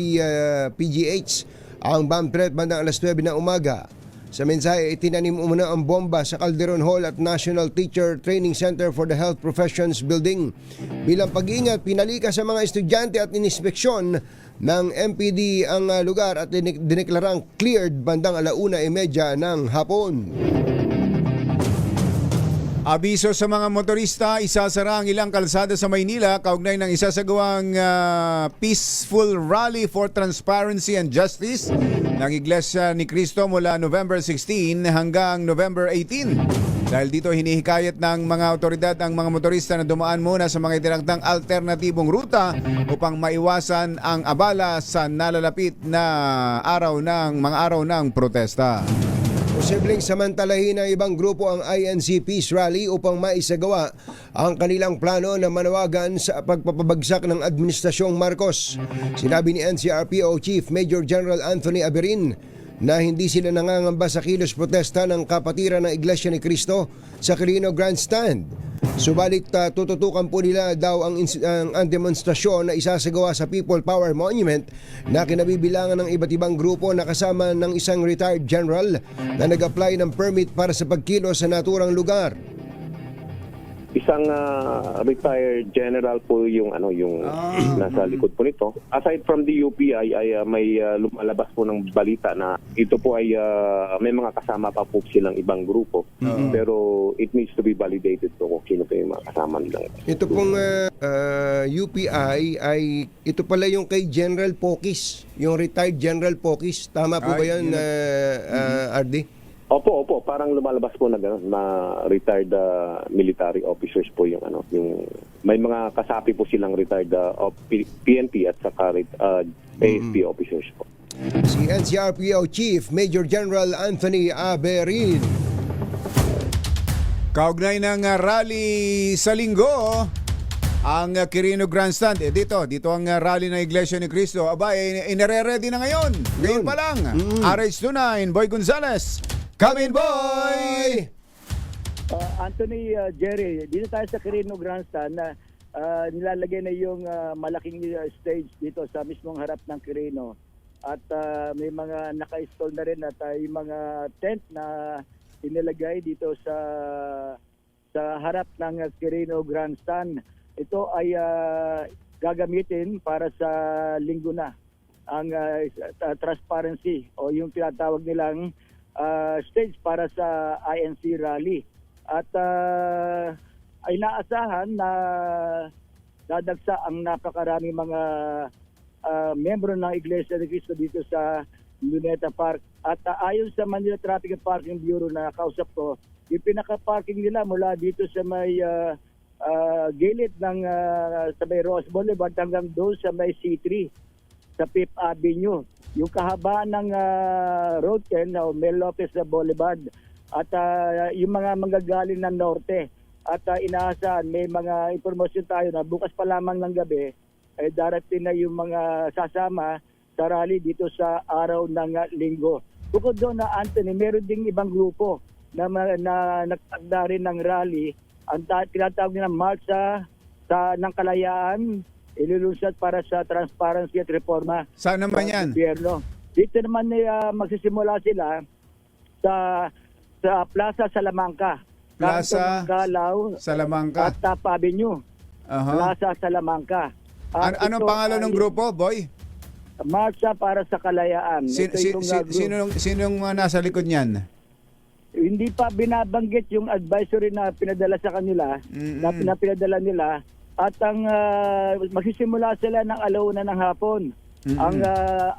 PGH, ang bomb threat bandang alas 9 ng umaga. Sa mensahe, itinanim umuna ang bomba sa Calderon Hall at National Teacher Training Center for the Health Professions Building. Bilang pag-iingat, pinalika sa mga estudyante at inispeksyon ng MPD ang lugar at dineklarang cleared bandang 1:30 ng hapon. Abiso sa mga motorista, isasara ang ilang kalsada sa Maynila kaugnay ng isasagawang peaceful rally for transparency and justice ng Iglesia ni Cristo mula November 16 hanggang November 18. Dahil dito hinihikayat ng mga otoridad ang mga motorista na dumaan muna sa mga itinakdang alternatibong ruta upang maiwasan ang abala sa nalalapit na mga araw ng protesta. Posibleng samantalahin ng ibang grupo ang INC Peace Rally upang maisagawa ang kanilang plano na manawagan sa pagpapabagsak ng Administrasyong Marcos. Sinabi ni NCRPO Chief Major General Anthony Aberin na hindi sila nangangamba sa kilos protesta ng kapatiran ng Iglesia ni Cristo sa Quirino Grandstand. Subalit tututukan po nila daw ang demonstrasyon na isasagawa sa People Power Monument na kinabibilangan ng iba't ibang grupo na kasama ng isang retired general na nag-apply ng permit para sa pagkilos sa naturang lugar. Isang retired general po yung nasa likod po nito. Aside from the UPI ay may lumalabas po ng balita na ito po ay may mga kasama pa po silang ibang grupo. Pero it needs to be validated po kung sino po yung mga kasama nilang. Ito pong UPI ay ito pala yung kay General Pokis, yung retired General Pokis. Tama po ba yan, RD? Opo, parang lumalabas po na gano'n, na retired military officers po yung yung may mga kasapi po silang retired PNP at saka AFP officers po. Si NCRPO Chief Major General Anthony Aberin. Kaugnay ng rally sa linggo, ang Quirino Grandstand. Dito ang rally ng Iglesia ni Cristo. Aba, inare-ready na ngayon. Ngayon pa lang. RH29, Boy Gonzales. Come in, boy! Anthony, Jerry, dito tayo sa Quirino Grandstand na nilalagay na yung malaking stage dito sa mismong harap ng Quirino. At may mga naka-install na rin at yung mga tent na inilagay dito sa harap ng Quirino Grandstand. Ito ay gagamitin para sa linggo na ang transparency o yung tinatawag nilang stage para sa INC rally. At ay naasahan na dadagsa ang napakarami mga membro ng Iglesia ni Cristo dito sa Luneta Park. At ayon sa Manila Traffic and Parking Bureau na kausap ko, yung pinaka-parking nila mula dito sa may gilid ng sa may Ross Boulevard hanggang doon sa may C3 sa Fifth Avenue. Yung kahabaan ng Road 10 o Mel Lopez Boulevard at yung mga manggagaling ng norte. At inaasahan, may mga impormasyon tayo na bukas pa lamang ng gabi ay darating na yung mga sasama sa rally dito sa araw ng linggo. Bukod doon na Anthony, meron ding ibang grupo na nagtagda rin ng rally. Ang tinatawag nila Marcha ng Kalayaan, ilulunsad para sa transparency at reforma. Saan naman yan? Gobyerno. Dito naman magsisimula sila sa Plaza Salamanca. Plaza Galaw, Salamanca. at Top Avenue. Plaza Salamanca. Anong pangalan ng grupo, boy? Marcha para sa Kalayaan. Sinong nasa likod niyan? Hindi pa binabanggit yung advisory na pinadala sa kanila, na pinadala nila. At ang magsisimula sila ng alauna ng hapon. Ang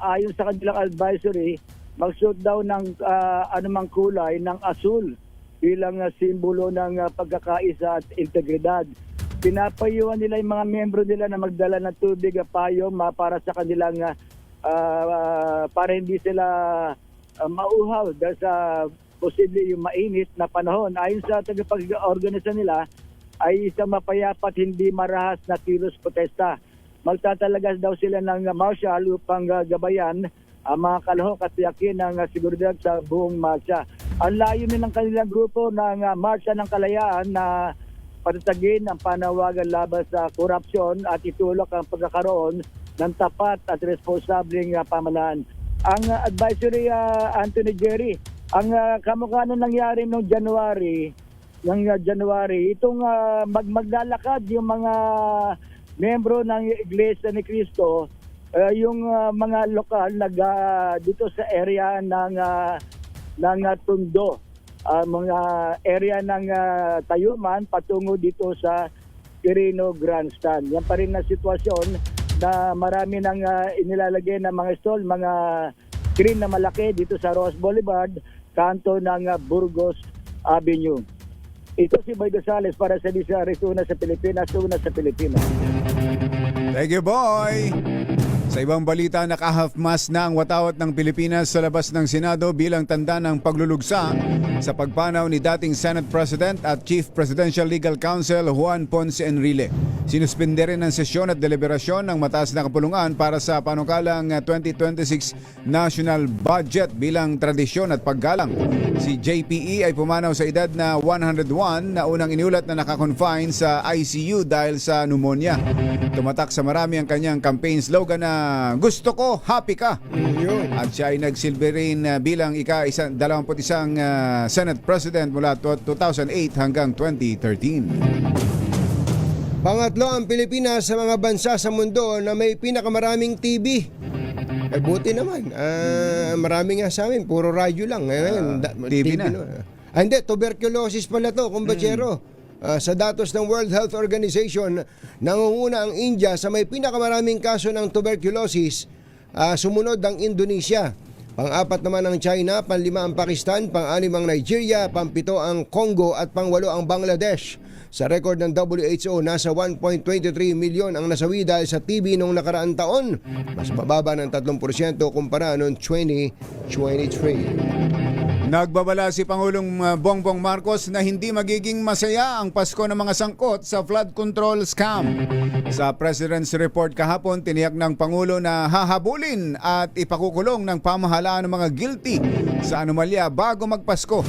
ayon sa kanilang advisory, magsuot daw ng anumang kulay ng asul bilang simbolo ng pagkakaisa at integridad. Pinapayuhan nila yung mga membro nila na magdala ng tubig at payong para sa kanilang para hindi sila mauhaw dahil sa posible yung mainit na panahon. Ayon sa tagapag-organisa nila, ay isang mapayapat hindi marahas na kilos protesta. Magtatalagas daw sila ng marshal upang gabayan ang mga kalahok at tiyakin ng seguridad sa buong marcha. Ang layunin ng kanilang grupo ng Marcha ng Kalayaan na patatagin ang panawagan laban sa korupsyon at itulak ang pagkakaroon ng tapat at responsableng pamahalaan. Ang advisory, Anthony, Jerry, ang kamukha na nangyari noong January, itong maglalakad yung mga membro ng Iglesia ni Cristo, yung mga lokal dito sa area ng Tondo, mga area ng Tayuman patungo dito sa Quirino Grandstand. Yan pa rin na sitwasyon na marami nang inilalagay na mga stall, mga screen na malaki dito sa Ross Boulevard, kanto ng Burgos Avenue. Ito si Boy Gonzales para sa Disaris, una sa Pilipinas, una sa Pilipinas. Thank you, boy! Sa ibang balita, naka-half-mast na ang watawat ng Pilipinas sa labas ng Senado bilang tanda ng paglulugsa sa pagpanaw ni dating Senate President at Chief Presidential Legal Counsel Juan Ponce Enrile. Sinuspinde rin ang sesyon at deliberasyon ng mataas na kapulungan para sa panukalang 2026 National Budget bilang tradisyon at paggalang. Si JPE ay pumanaw sa edad na 101 na unang iniulat na nakakonfine sa ICU dahil sa pneumonia. Tumatak sa marami ang kanyang campaign slogan na gusto ko, happy ka. At siya ay nagsilbi rin bilang ika-21 Senate President mula 2008 hanggang 2013. Pangatlo ang Pilipinas sa mga bansa sa mundo na may pinakamaraming TB. Ay buti naman. Marami nga sa amin, puro radyo lang. TB na. Hindi, tuberculosis pala to, kumbachero. Sa datos ng World Health Organization, nangunguna ang India sa may pinakamaraming kaso ng tuberculosis, sumunod ang Indonesia. Pang-apat naman ang China, pang-lima ang Pakistan, pang-anim ang Nigeria, pang-pito ang Congo at pang-walo ang Bangladesh. Sa record ng WHO, nasa 1.23 milyon ang nasawi dahil sa TB noong nakaraang taon, mas mababa ng 3% kumpara noong 2023. Nagbabala si Pangulong Bongbong Marcos na hindi magiging masaya ang Pasko ng mga sangkot sa flood control scam. Sa President's Report kahapon, tiniyak ng Pangulo na hahabulin at ipakukulong ng pamahalaan ng mga guilty sa anomalya bago magpasko.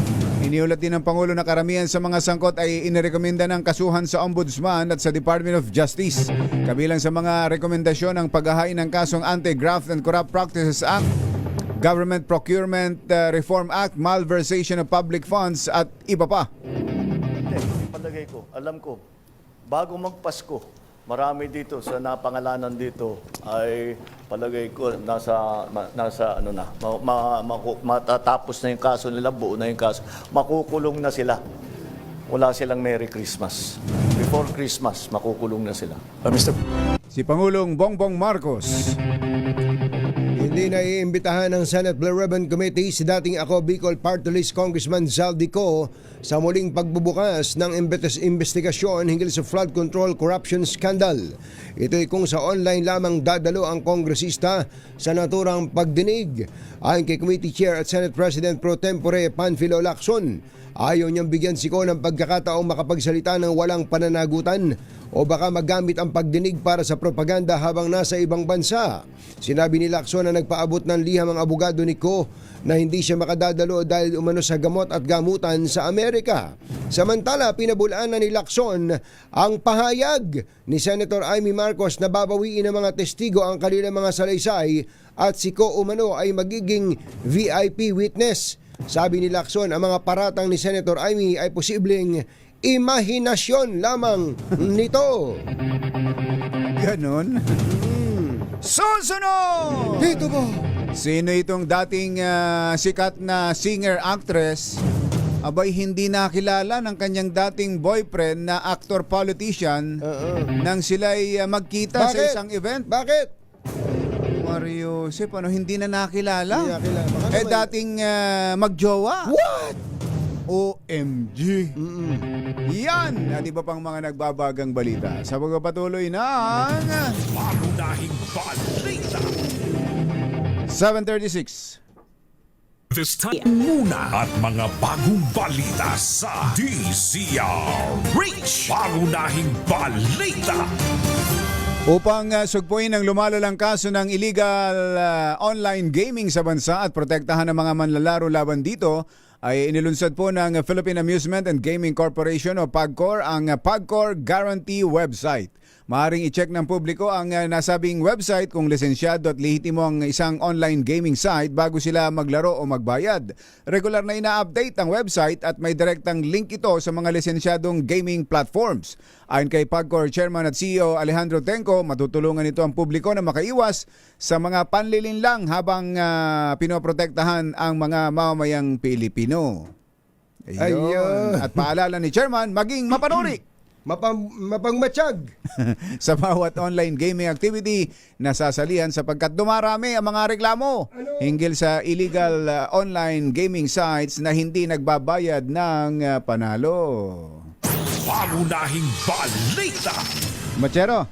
Iniulat din ng Pangulo na karamihan sa mga sangkot ay inirekomenda ng kasuhan sa Ombudsman at sa Department of Justice. Kabilang sa mga rekomendasyon ang paghahain ng kasong Anti-Graft and Corrupt Practices Act, Government Procurement Reform Act, malversation of public funds at iba pa. Palagay ko, alam ko, bago magpasko, marami dito sa napangalanan dito ay palagay ko nasa matatapos na yung kaso nila, buo na yung kaso, makukulong na sila. Wala silang Merry Christmas. Before Christmas, makukulong na sila. Si Pangulong Bongbong Marcos. Hindi na iimbitahan ng Senate Blue Ribbon Committee si dating Ako Bicol Party List Congressman Zaldico sa muling pagbubukas ng investigasyon hinggil sa flood control corruption scandal. Ito'y kung sa online lamang dadalo ang kongresista sa naturang pagdinig. Ayon kay Committee Chair at Senate President Pro Tempore Panfilo Lacson, ayaw niyang bigyan si Ko ng pagkakataong makapagsalita ng walang pananagutan o baka magamit ang pagdinig para sa propaganda habang nasa ibang bansa. Sinabi ni Lacson na nagpaabot ng liham ang abogado ni Ko na hindi siya makadadalo dahil umano sa gamot at gamutan sa Amerika. Samantala, pinabulaan na ni Lacson ang pahayag ni Senator Amy Marcos na babawiin ng mga testigo ang kanilang mga salaysay at si Ko umano ay magiging VIP witness. Sabi ni Lacson, ang mga paratang ni Senator Amy ay posibleng imahinasyon lamang nito. Ganon. Susunod! Dito mo! Sino itong dating sikat na singer-actress? Abay, hindi nakilala ng kanyang dating boyfriend na actor-politician nang sila'y magkita sa isang event. Bakit? Mario Joseph, hindi na nakilala? Hindi nakilala. Dating magjowa. What? OMG. Yan at iba pang mga nagbabagang balita sa pagpapatuloy ng Pangunahing balita. 7:36. This time muna at mga bagong balita sa DZRH. Pangunahing balita. Upang sugpuin ang lumalalang kaso ng illegal online gaming sa bansa at protektahan ang mga manlalaro laban dito, ay inilunsad po ng Philippine Amusement and Gaming Corporation o PAGCOR ang PAGCOR Guarantee website. Maaaring i-check ng publiko ang nasabing website kung lisensyado at lehitimo ang isang online gaming site bago sila maglaro o magbayad. Regular na ina-update ang website at may direktang link ito sa mga lisensyadong gaming platforms. Ayon kay PAGCOR Chairman at CEO Alejandro Tenco, matutulungan ito ang publiko na makaiwas sa mga panlilinlang habang pinoprotektahan ang mga mamamayang Pilipino. Ayun. At paalala ni Chairman, maging mapanuri. Mapangmatsyag sa bawat online gaming activity na sasalihan sapagkat dumarami ang mga reklamo hinggil sa illegal online gaming sites na hindi nagbabayad ng panalo. Pangunahing balita. Machero,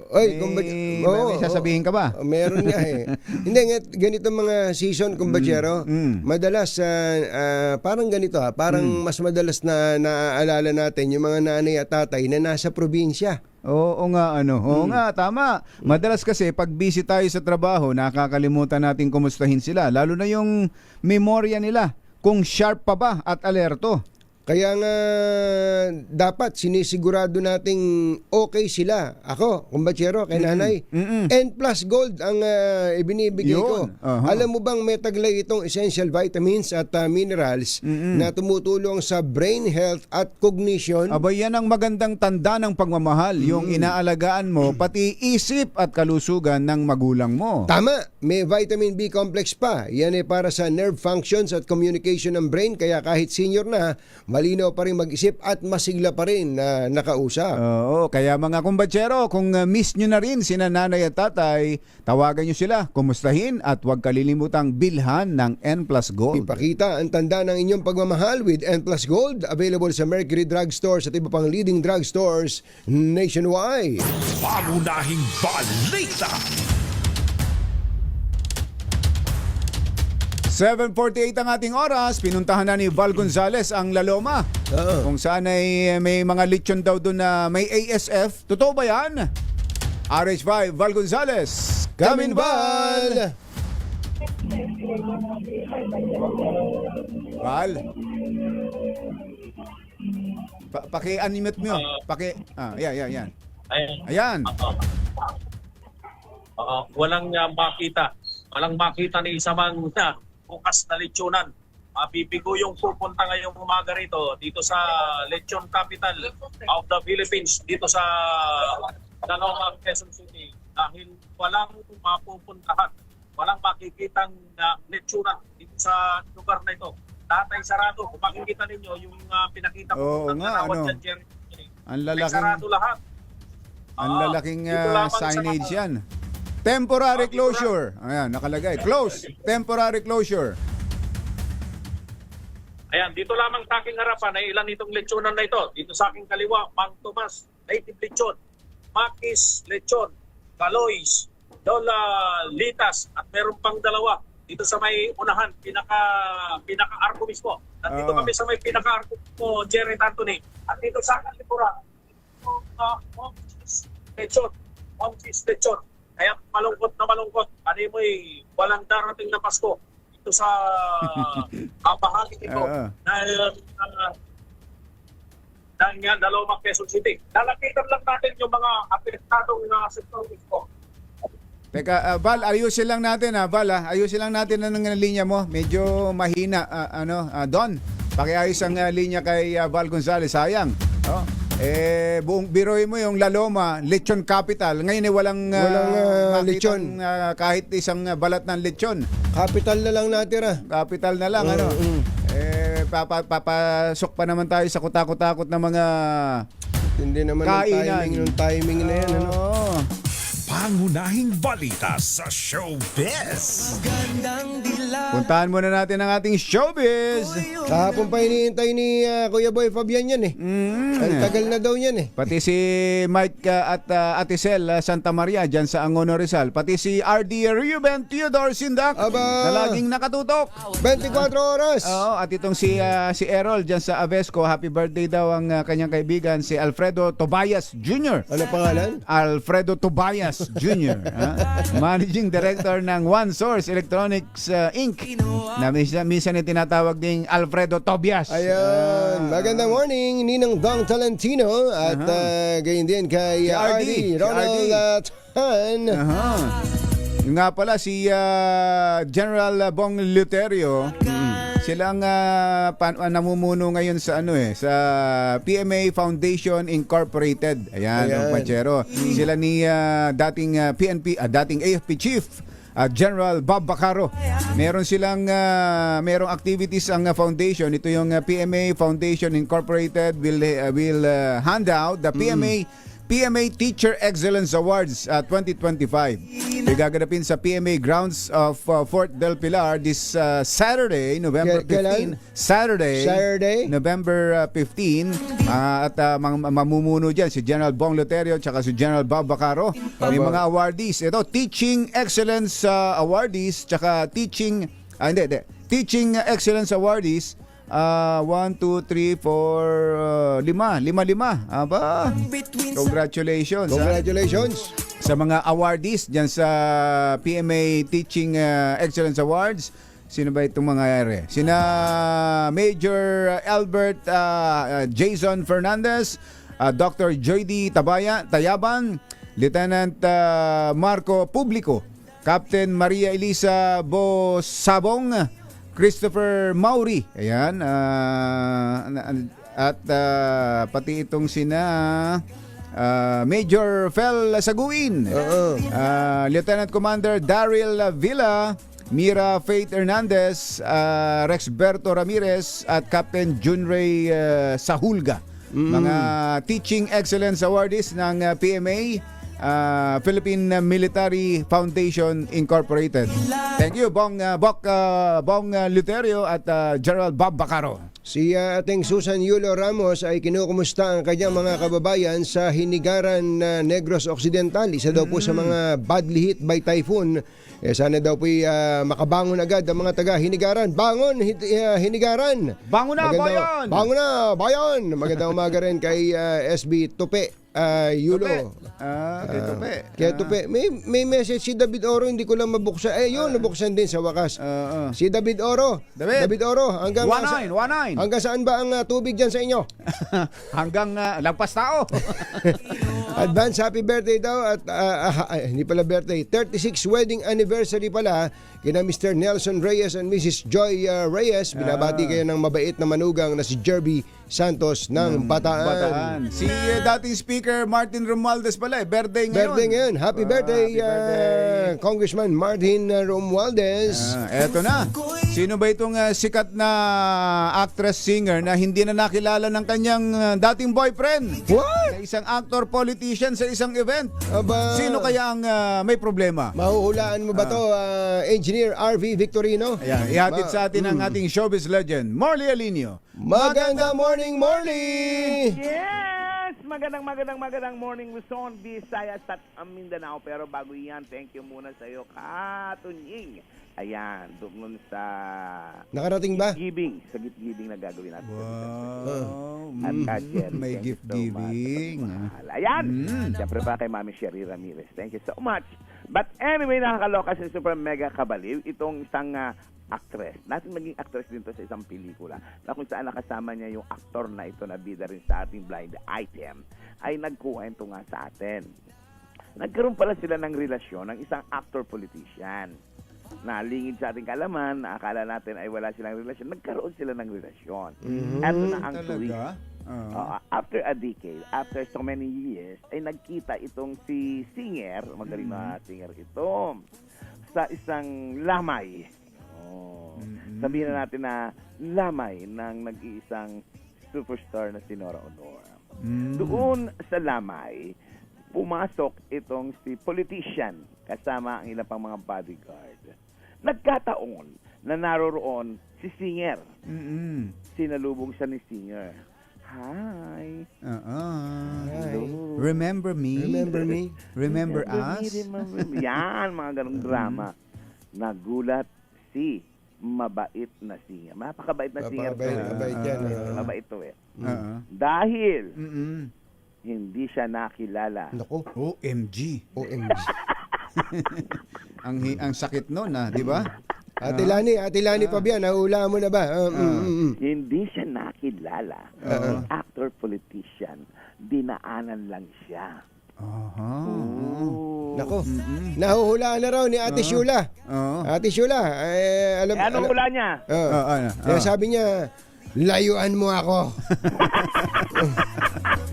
Oy, may sasabihin ka ba? Meron nga eh. Hindi, ganito mga season, kumbachero, madalas, parang ganito parang mas madalas na naaalala natin yung mga nanay at tatay na nasa probinsya. Oo nga, Oo nga, tama. Madalas kasi pag busy tayo sa trabaho, nakakalimutan natin kumustahin sila. Lalo na yung memorya nila, kung sharp pa ba at alerto. Kaya nga dapat sinisigurado nating okay sila. Ako, kumbachero, kay nanay, N plus gold ang ibinibigay ko. Alam mo bang may taglay itong essential vitamins at minerals na tumutulong sa brain health at cognition? Aba, yan ang magandang tanda ng pagmamahal. Yung inaalagaan mo, pati isip at kalusugan ng magulang mo. Tama, may vitamin B complex pa. Yan ay para sa nerve functions at communication ng brain. Kaya kahit senior na, malinaw pa rin mag-isip at masigla pa rin na nakausap. Oo, kaya mga kumbatsero, kung miss nyo na rin sina nanay at tatay, tawagan nyo sila, kumustahin at huwag kalilimutang bilhan ng N Plus Gold. Ipakita ang tanda ng inyong pagmamahal with N Plus Gold. Available sa Mercury Drugstores at iba pang leading drugstores nationwide. Pangunahing balita. 7:48 ang ating oras. Pinuntahan na ni Val Gonzales ang Laloma. Kung saan ay may mga lechon daw doon na may ASF. Totoo ba yan? RH5, Val Gonzales. Come in, Val! Val? Paki-unmute mo yun. Yan. Ayan. Walang makita. Walang makita ni isa man na bukas na lechonan. Mabibigo yung pupunta ngayong umaga rito dito sa lechon capital of the Philippines, dito sa Laloma, Quezon City, dahil walang mapupuntahan, walang makikitang lechonan dito sa lugar na ito. Tatay sarado. Kung makikita ninyo yung pinakita ko ng Tanawat dyan, Jerry. Ang lalaking, sarado lahat. Ang lalaking signage yan. Temporary closure. Ayan, nakalagay. Close. Temporary closure. Ayan, dito lamang sa aking harapan ay ilan itong lechonan na ito. Dito sa aking kaliwa, Mang Tomas, native lechon, Makis lechon, Kaloys, Lola Litas, at meron pang dalawa. Dito sa may unahan, pinaka-arko mismo. At dito kami sa may pinaka-arko mo, Jerry Anthony. At dito sa aking likuran, Momchis lechon. Kaya malungkot na malungkot. Ano mo'y walang darating na Pasko ito sa bahagi ito ng Laloma, Quezon City. Lalapitan lang natin yung mga apektadong sektor ito. Teka, Val, ayusin lang natin Val, ayusin lang natin ang linya mo. Medyo mahina, Don. Pakiayos ang linya kay Val Gonzales, sayang. Buong biroy mo yung Laloma, lechon capital. Ngayon walang lechon. Kahit isang balat ng lechon. Capital na lang natira. Capital na lang, papasok pa naman tayo sa kutakot-takot na mga hindi naman timing na yan. Pangunahing balita sa showbiz. Puntahan muna natin ang ating showbiz. Kahapon pa hinihintay ni Kuya Boy Fabian yan Ang tagal na daw yan Pati si Mike at Ate Sel Santa Maria dyan sa Angono Rizal. Pati si RD Ruben Theodore Sindak na laging nakatutok. 24 oras. Oo, at itong si Errol dyan sa Avesco. Happy birthday daw ang kanyang kaibigan si Alfredo Tobias Jr. Ano pangalan? Alfredo Tobias Jr. Managing Director ng One Source Electronics Inc. Na minsan tinatawag ding Alfredo Tobias. Ayun. Magandang morning, Ninang Dong Talentino at gayon din kay RD Ronald Tan. Yung nga pala si General Bong Luterio. Silang namumuno ngayon sa sa PMA Foundation Incorporated. Ayan. Yung Panchero. Sila ni dating PNP, dating AFP Chief General Bob Bacaro. Meron silang merong activities ang foundation. Ito yung PMA Foundation Incorporated will hand out the PMA PMA Teacher Excellence Awards 2025. Gaganapin sa PMA Grounds of Fort del Pilar this Saturday, November 15. Saturday, November 15. At mamumuno dyan si General Bong Luterio at si General Bob Bacaro. May mga awardees. Ito, Teaching Excellence Awardees tsaka Teaching Excellence Awardees. 1, 2, 3, 4, 5. Aba, congratulations. Sa mga awardees dyan sa PMA Teaching Excellence Awards. Sino ba itong mga ere? Sina Major Albert Jason Fernandez, Dr. Joydy Tayaban, Lieutenant Marco Publico, Captain Maria Elisa Bosabong, Christopher Maury, ayan, at pati itong sina Major Fel Saguin, Lieutenant Commander Daryl Villa, Mira Faith Hernandez, Rexberto Ramirez at Captain Junray Sahulga. Mga Teaching Excellence Awardees ng PMA, Philippine Military Foundation Incorporated. Thank you, Bong Luterio at General Bob Bacaro. Si ating Susan Yulo Ramos ay kinukumusta ang kanyang mga kababayan sa Hinigaran, Negros Occidental. Isa daw po sa mga badly hit by typhoon. Sana daw po makabangon agad ang mga taga Hinigaran. Bangon, Hinigaran! Bangon na, bayan! Bangon na, bayan! Magandang umaga rin kay SB Tupe. Yulo. Kaya Tupe. May message si David Oro, hindi ko lang mabuksan. Yun, nabuksan din sa wakas. Si David Oro. David Oro, hanggang 19. Hanggang saan ba ang tubig dyan sa inyo? Hanggang lagpas tao. Advance happy birthday daw at hindi pala birthday, 36 wedding anniversary pala kina Mr. Nelson Reyes and Mrs. Joy Reyes. Binabati kayo ng mabait na manugang na si Jerby Santos ng Bataan. Si dating Speaker Martin Romualdez pala, birthday ngayon. Happy birthday, Congressman Martin Romualdez. Eto na. Sino ba itong sikat na actress-singer na hindi na nakilala ng kanyang dating boyfriend? What? Na isang actor-politician sa isang event. Aba. Sino kaya ang may problema? Mahuhulaan mo ba to, Engineer RV Victorino? Ayan, ihatid sa atin ang ating showbiz legend, Morley Alinio. Magandang morning, Morley! Yes! Magandang morning Luzon, Visayas at Mindanao. Pero bago yan, thank you muna sa iyo, Katunying. Ayan, doon sa nakarating ba? Sa gift giving na gagawin natin. Wow. At Jerry, May gift giving. Ayan. Siyempre pa kay Mami Sherry Ramirez. Thank you so much. But anyway, nakakaloka si super mega kabaliw itong isang actress. Natin maging actress din to sa isang pelikula na kung saan nakasama niya yung aktor na ito na bida rin sa ating blind item ay nagkuwento nga sa atin. Nagkaroon pala sila ng relasyon ng isang actor-politician. Nalingid sa ating kalaman, akala natin ay wala silang relasyon. Nagkaroon sila ng relasyon. Ito na ang tuwing. After a decade, after so many years, ay nagkita itong si singer, magaling na singer ito, sa isang lamay. Sabihin na natin na lamay ng nag-iisang superstar na si Nora Honor. Doon sa lamay, pumasok itong si politician kasama ang ilang pang mga bodyguard. Nagkataon na naroroon si singer. Sinalubong siya ni singer. Hi. Hello. Remember me? Remember us? Remember me. Yan, mga ganong drama. Nagulat si mabait na singer. Mapakabait na singer. Mabait yan. Mabait to Dahil hindi siya nakilala. Naku. OMG. ang sakit nun, di ba? Ate Lani Fabian, nahula mo na ba? Hindi siya nakilala. Actor, politician, dinaanan lang siya. Nako, nahuhulaan na raw ni Ate Shula. Ate Shula, anong hula niya? Sabi niya, layuan mo ako.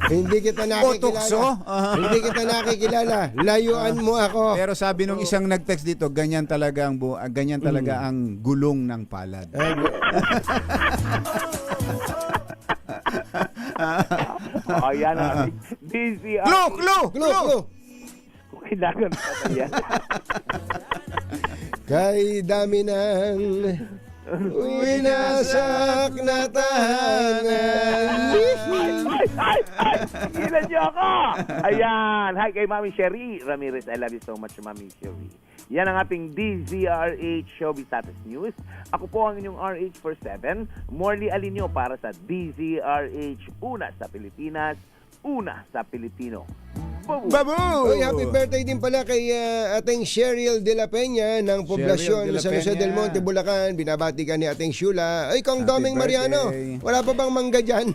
Hindi kita nakikilala. Hindi kita nakikilala. Layuan mo ako. Pero sabi nung isang nag-text dito, ganyan talaga ang gulong ng palad. Yan ang ating DZRH. Clue! Kailangan pa ba yan? Kay dami ng winasak na tahanan. Ilan niyo ako? Ayan. Hi kay Mami Sherry Ramirez. I love you so much, Mami Sherry. Yan ang ating DZRH Showbiz Status News. Ako po ang inyong RH47. Morley Alinyo para sa DZRH. Una sa Pilipinas, una sa Pilipino. Babu! Uy, happy birthday din pala kay ating Cheryl de la Peña ng poblasyon Cheryl de la San Jose Peña. del Monte, Bulacan. Binabati ka ni ating Shula. Ay, Kong Doming Mariano, birthday. wala pa bang mangga dyan?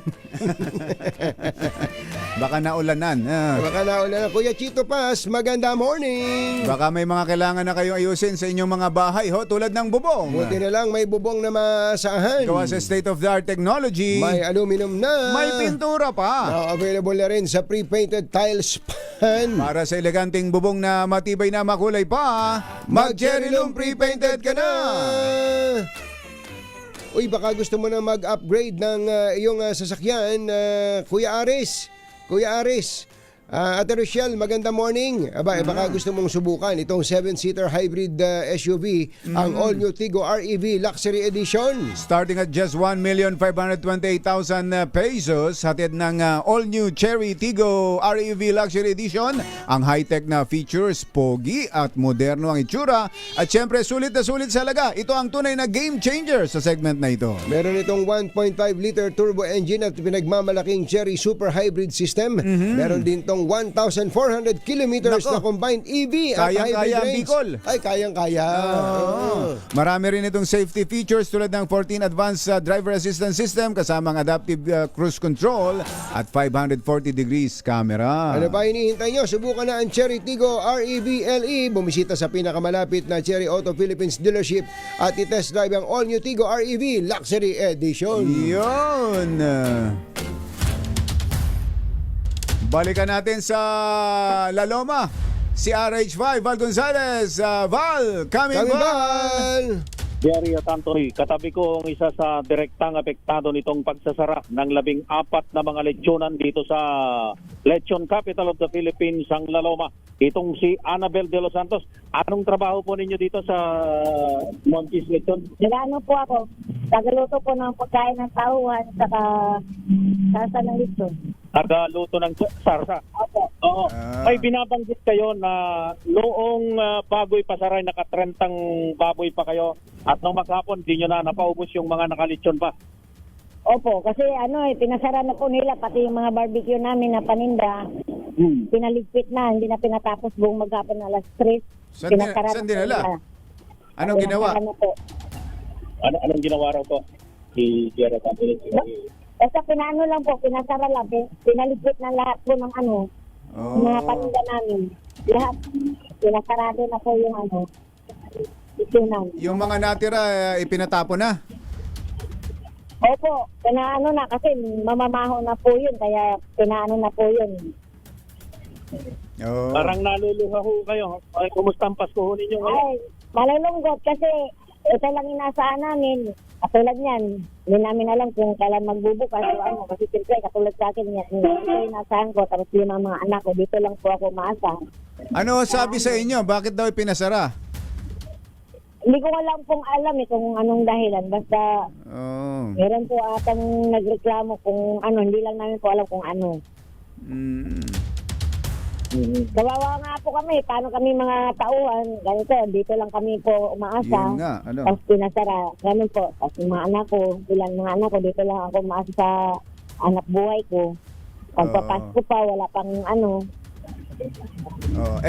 Baka naulanan. Baka naulan na. Kuya Chito Paz, maganda morning. Baka may mga kailangan na kayong ayusin sa inyong mga bahay, tulad ng bubong. Buti na lang may bubong na maasahan. Gawa sa state-of-the-art technology. May aluminum na. May pintura pa. Now, available na rin sa pre-painted tiles pan. Para sa eleganteng bubong na matibay na makulay pa, mag-Cherry Loom pre-painted ka na! Uy, baka gusto mo na mag-upgrade ng iyong sasakyan, Kuya Aris. Ate Rochelle, maganda morning. Baka gusto mong subukan itong 7-seater hybrid SUV, ang all-new Tigo REV Luxury Edition. Starting at just 1,528,000 pesos, hatid ng all-new Cherry Tigo REV Luxury Edition. Ang high-tech na features, pogi at moderno ang itsura. At syempre, sulit na sulit sa laga. Ito ang tunay na game changer sa segment na ito. Meron itong 1.5-liter turbo engine at pinagmamalaking Cherry Super Hybrid System. Meron din itong 1,400 kilometers na combined EV at hybrid Kayang-kaya ang range. Bicol. Ay, kayang-kaya. Marami rin itong safety features tulad ng 14 advanced driver assistance system kasamang adaptive cruise control at 540 degrees camera. Ano pa hinihintay nyo? Subukan na ang Cherry Tigo REV LE. Bumisita sa pinakamalapit na Cherry Auto Philippines dealership at i-test drive ang all-new Tigo REV Luxury Edition. Yun! Balikan natin sa La Loma. Si RH5, Val Gonzalez. Val, coming Val! Jerry at Anthony, katabi ko ang isa sa direktang apektado nitong pagsasara ng 14 na mga lechonan dito sa Lechon Capital of the Philippines, ang La Loma. Itong si Annabel de los Santos. Anong trabaho po ninyo dito sa Monchis Lechon? Nagano po ako, tagaluto po ng pagkain ng tauhan saka sasa ng lechon. Tagaluto ng sarsa. Oo. May binabanggit kayo na noong baboy pasaray, nakatrentang baboy pa kayo at nung maghapon di nyo na napaubos yung mga nakalitsyon pa. Opo, kasi pinasara na po nila pati yung mga barbecue namin na paninda. Pinaligpit na, hindi na pinatapos buong maghapon na alas 3. Saan dinala? Anong ginawa? Anong ginawa raw po? Si Sierra Capital. Basta pinano lang po, pinasara lang, pinaligpit na lahat po ng mga paninda namin. Lahat, pinasarado na po yung itunan. Yung mga natira, ipinatapo na? Opo, pinaano na kasi mamamaho na po yun, kaya pinaano na po yun. Oh. Parang naluluha ho kayo. Ay, kumusta ang Pasko ho ninyo ngayon? Ay, malulungkot kasi ito lang inasaan namin. Katulad niyan, hindi namin alam kung kailan magbubukas o kasi siyempre katulad sa akin yan. Ito yung inasaan ko, tapos yung mga anak ko, dito lang po ako maasa. Ano sabi sa inyo? Bakit daw ipinasara? Hindi ko lang pong alam kung anong dahilan. Basta meron po atang nagreklamo kung hindi lang namin po alam kung ano. Kawawa nga po kami. Paano kami mga tauhan? Ganito, dito lang kami po umaasa. Yun nga, Tapos pinasara. Ganun po. Tapos yung mga anak ko, mga anak ko, dito lang ako umaasa sa anak buhay ko. Pagpapasko pa, wala pang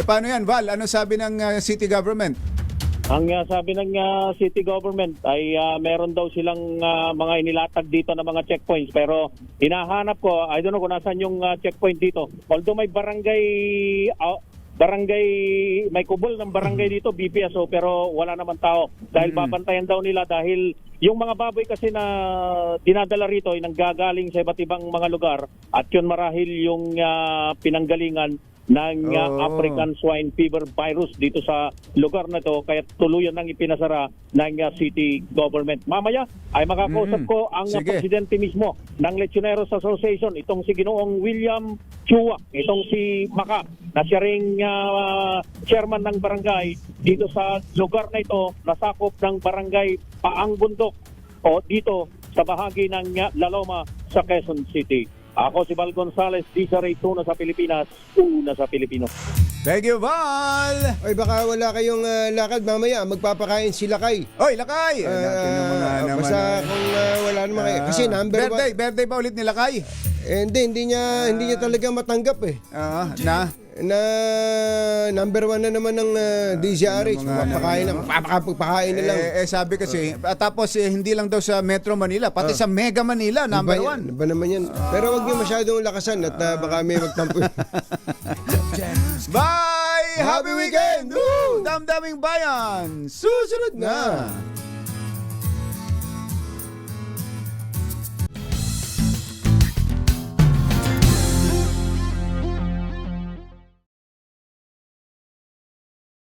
paano yan, Val? Ano sabi ng city government? Ang sabi ng city government ay meron daw silang mga inilatag dito na mga checkpoints, pero hinahanap ko, I don't know kung nasaan yung checkpoint dito. Although may barangay, may kubol ng barangay dito, BPSO, pero wala naman tao. Dahil babantayan daw nila dahil yung mga baboy kasi na dinadala rito ay nanggagaling sa iba't ibang mga lugar at yun marahil yung pinanggalingan ng African Swine Fever virus dito sa lugar na to, kaya tuluyan nang ipinasara ng city government. Mamaya ay makakausap ko ang Sige. presidente mismo ng Lechoneros Association, itong si Ginoong William Chua, itong si Maka, na siya ring chairman ng barangay dito sa lugar na ito, nasakop ng barangay Paang Bundok o dito sa bahagi ng Laloma sa Quezon City. Ako si Val Gonzales, Desiree, una sa Pilipinas, una sa Pilipino. Thank you, Val! Oy, baka wala kayong lakad mamaya, magpapakain si Lakay. Oy, Lakay! Basta kung wala naman kayo. Kasi number birthday ba ulit ni Lakay? Hindi niya talaga matanggap eh. Na number 1 na naman ng DZRH. Papakain na lang. Sabi kasi, tapos hindi lang daw sa Metro Manila, pati sa Mega Manila, number 1. Ba naman yan? Pero wag niyo masyadong lakasan at baka may magtampo. Bye! Happy weekend! Woo! Damdaming bayan! Susunod na!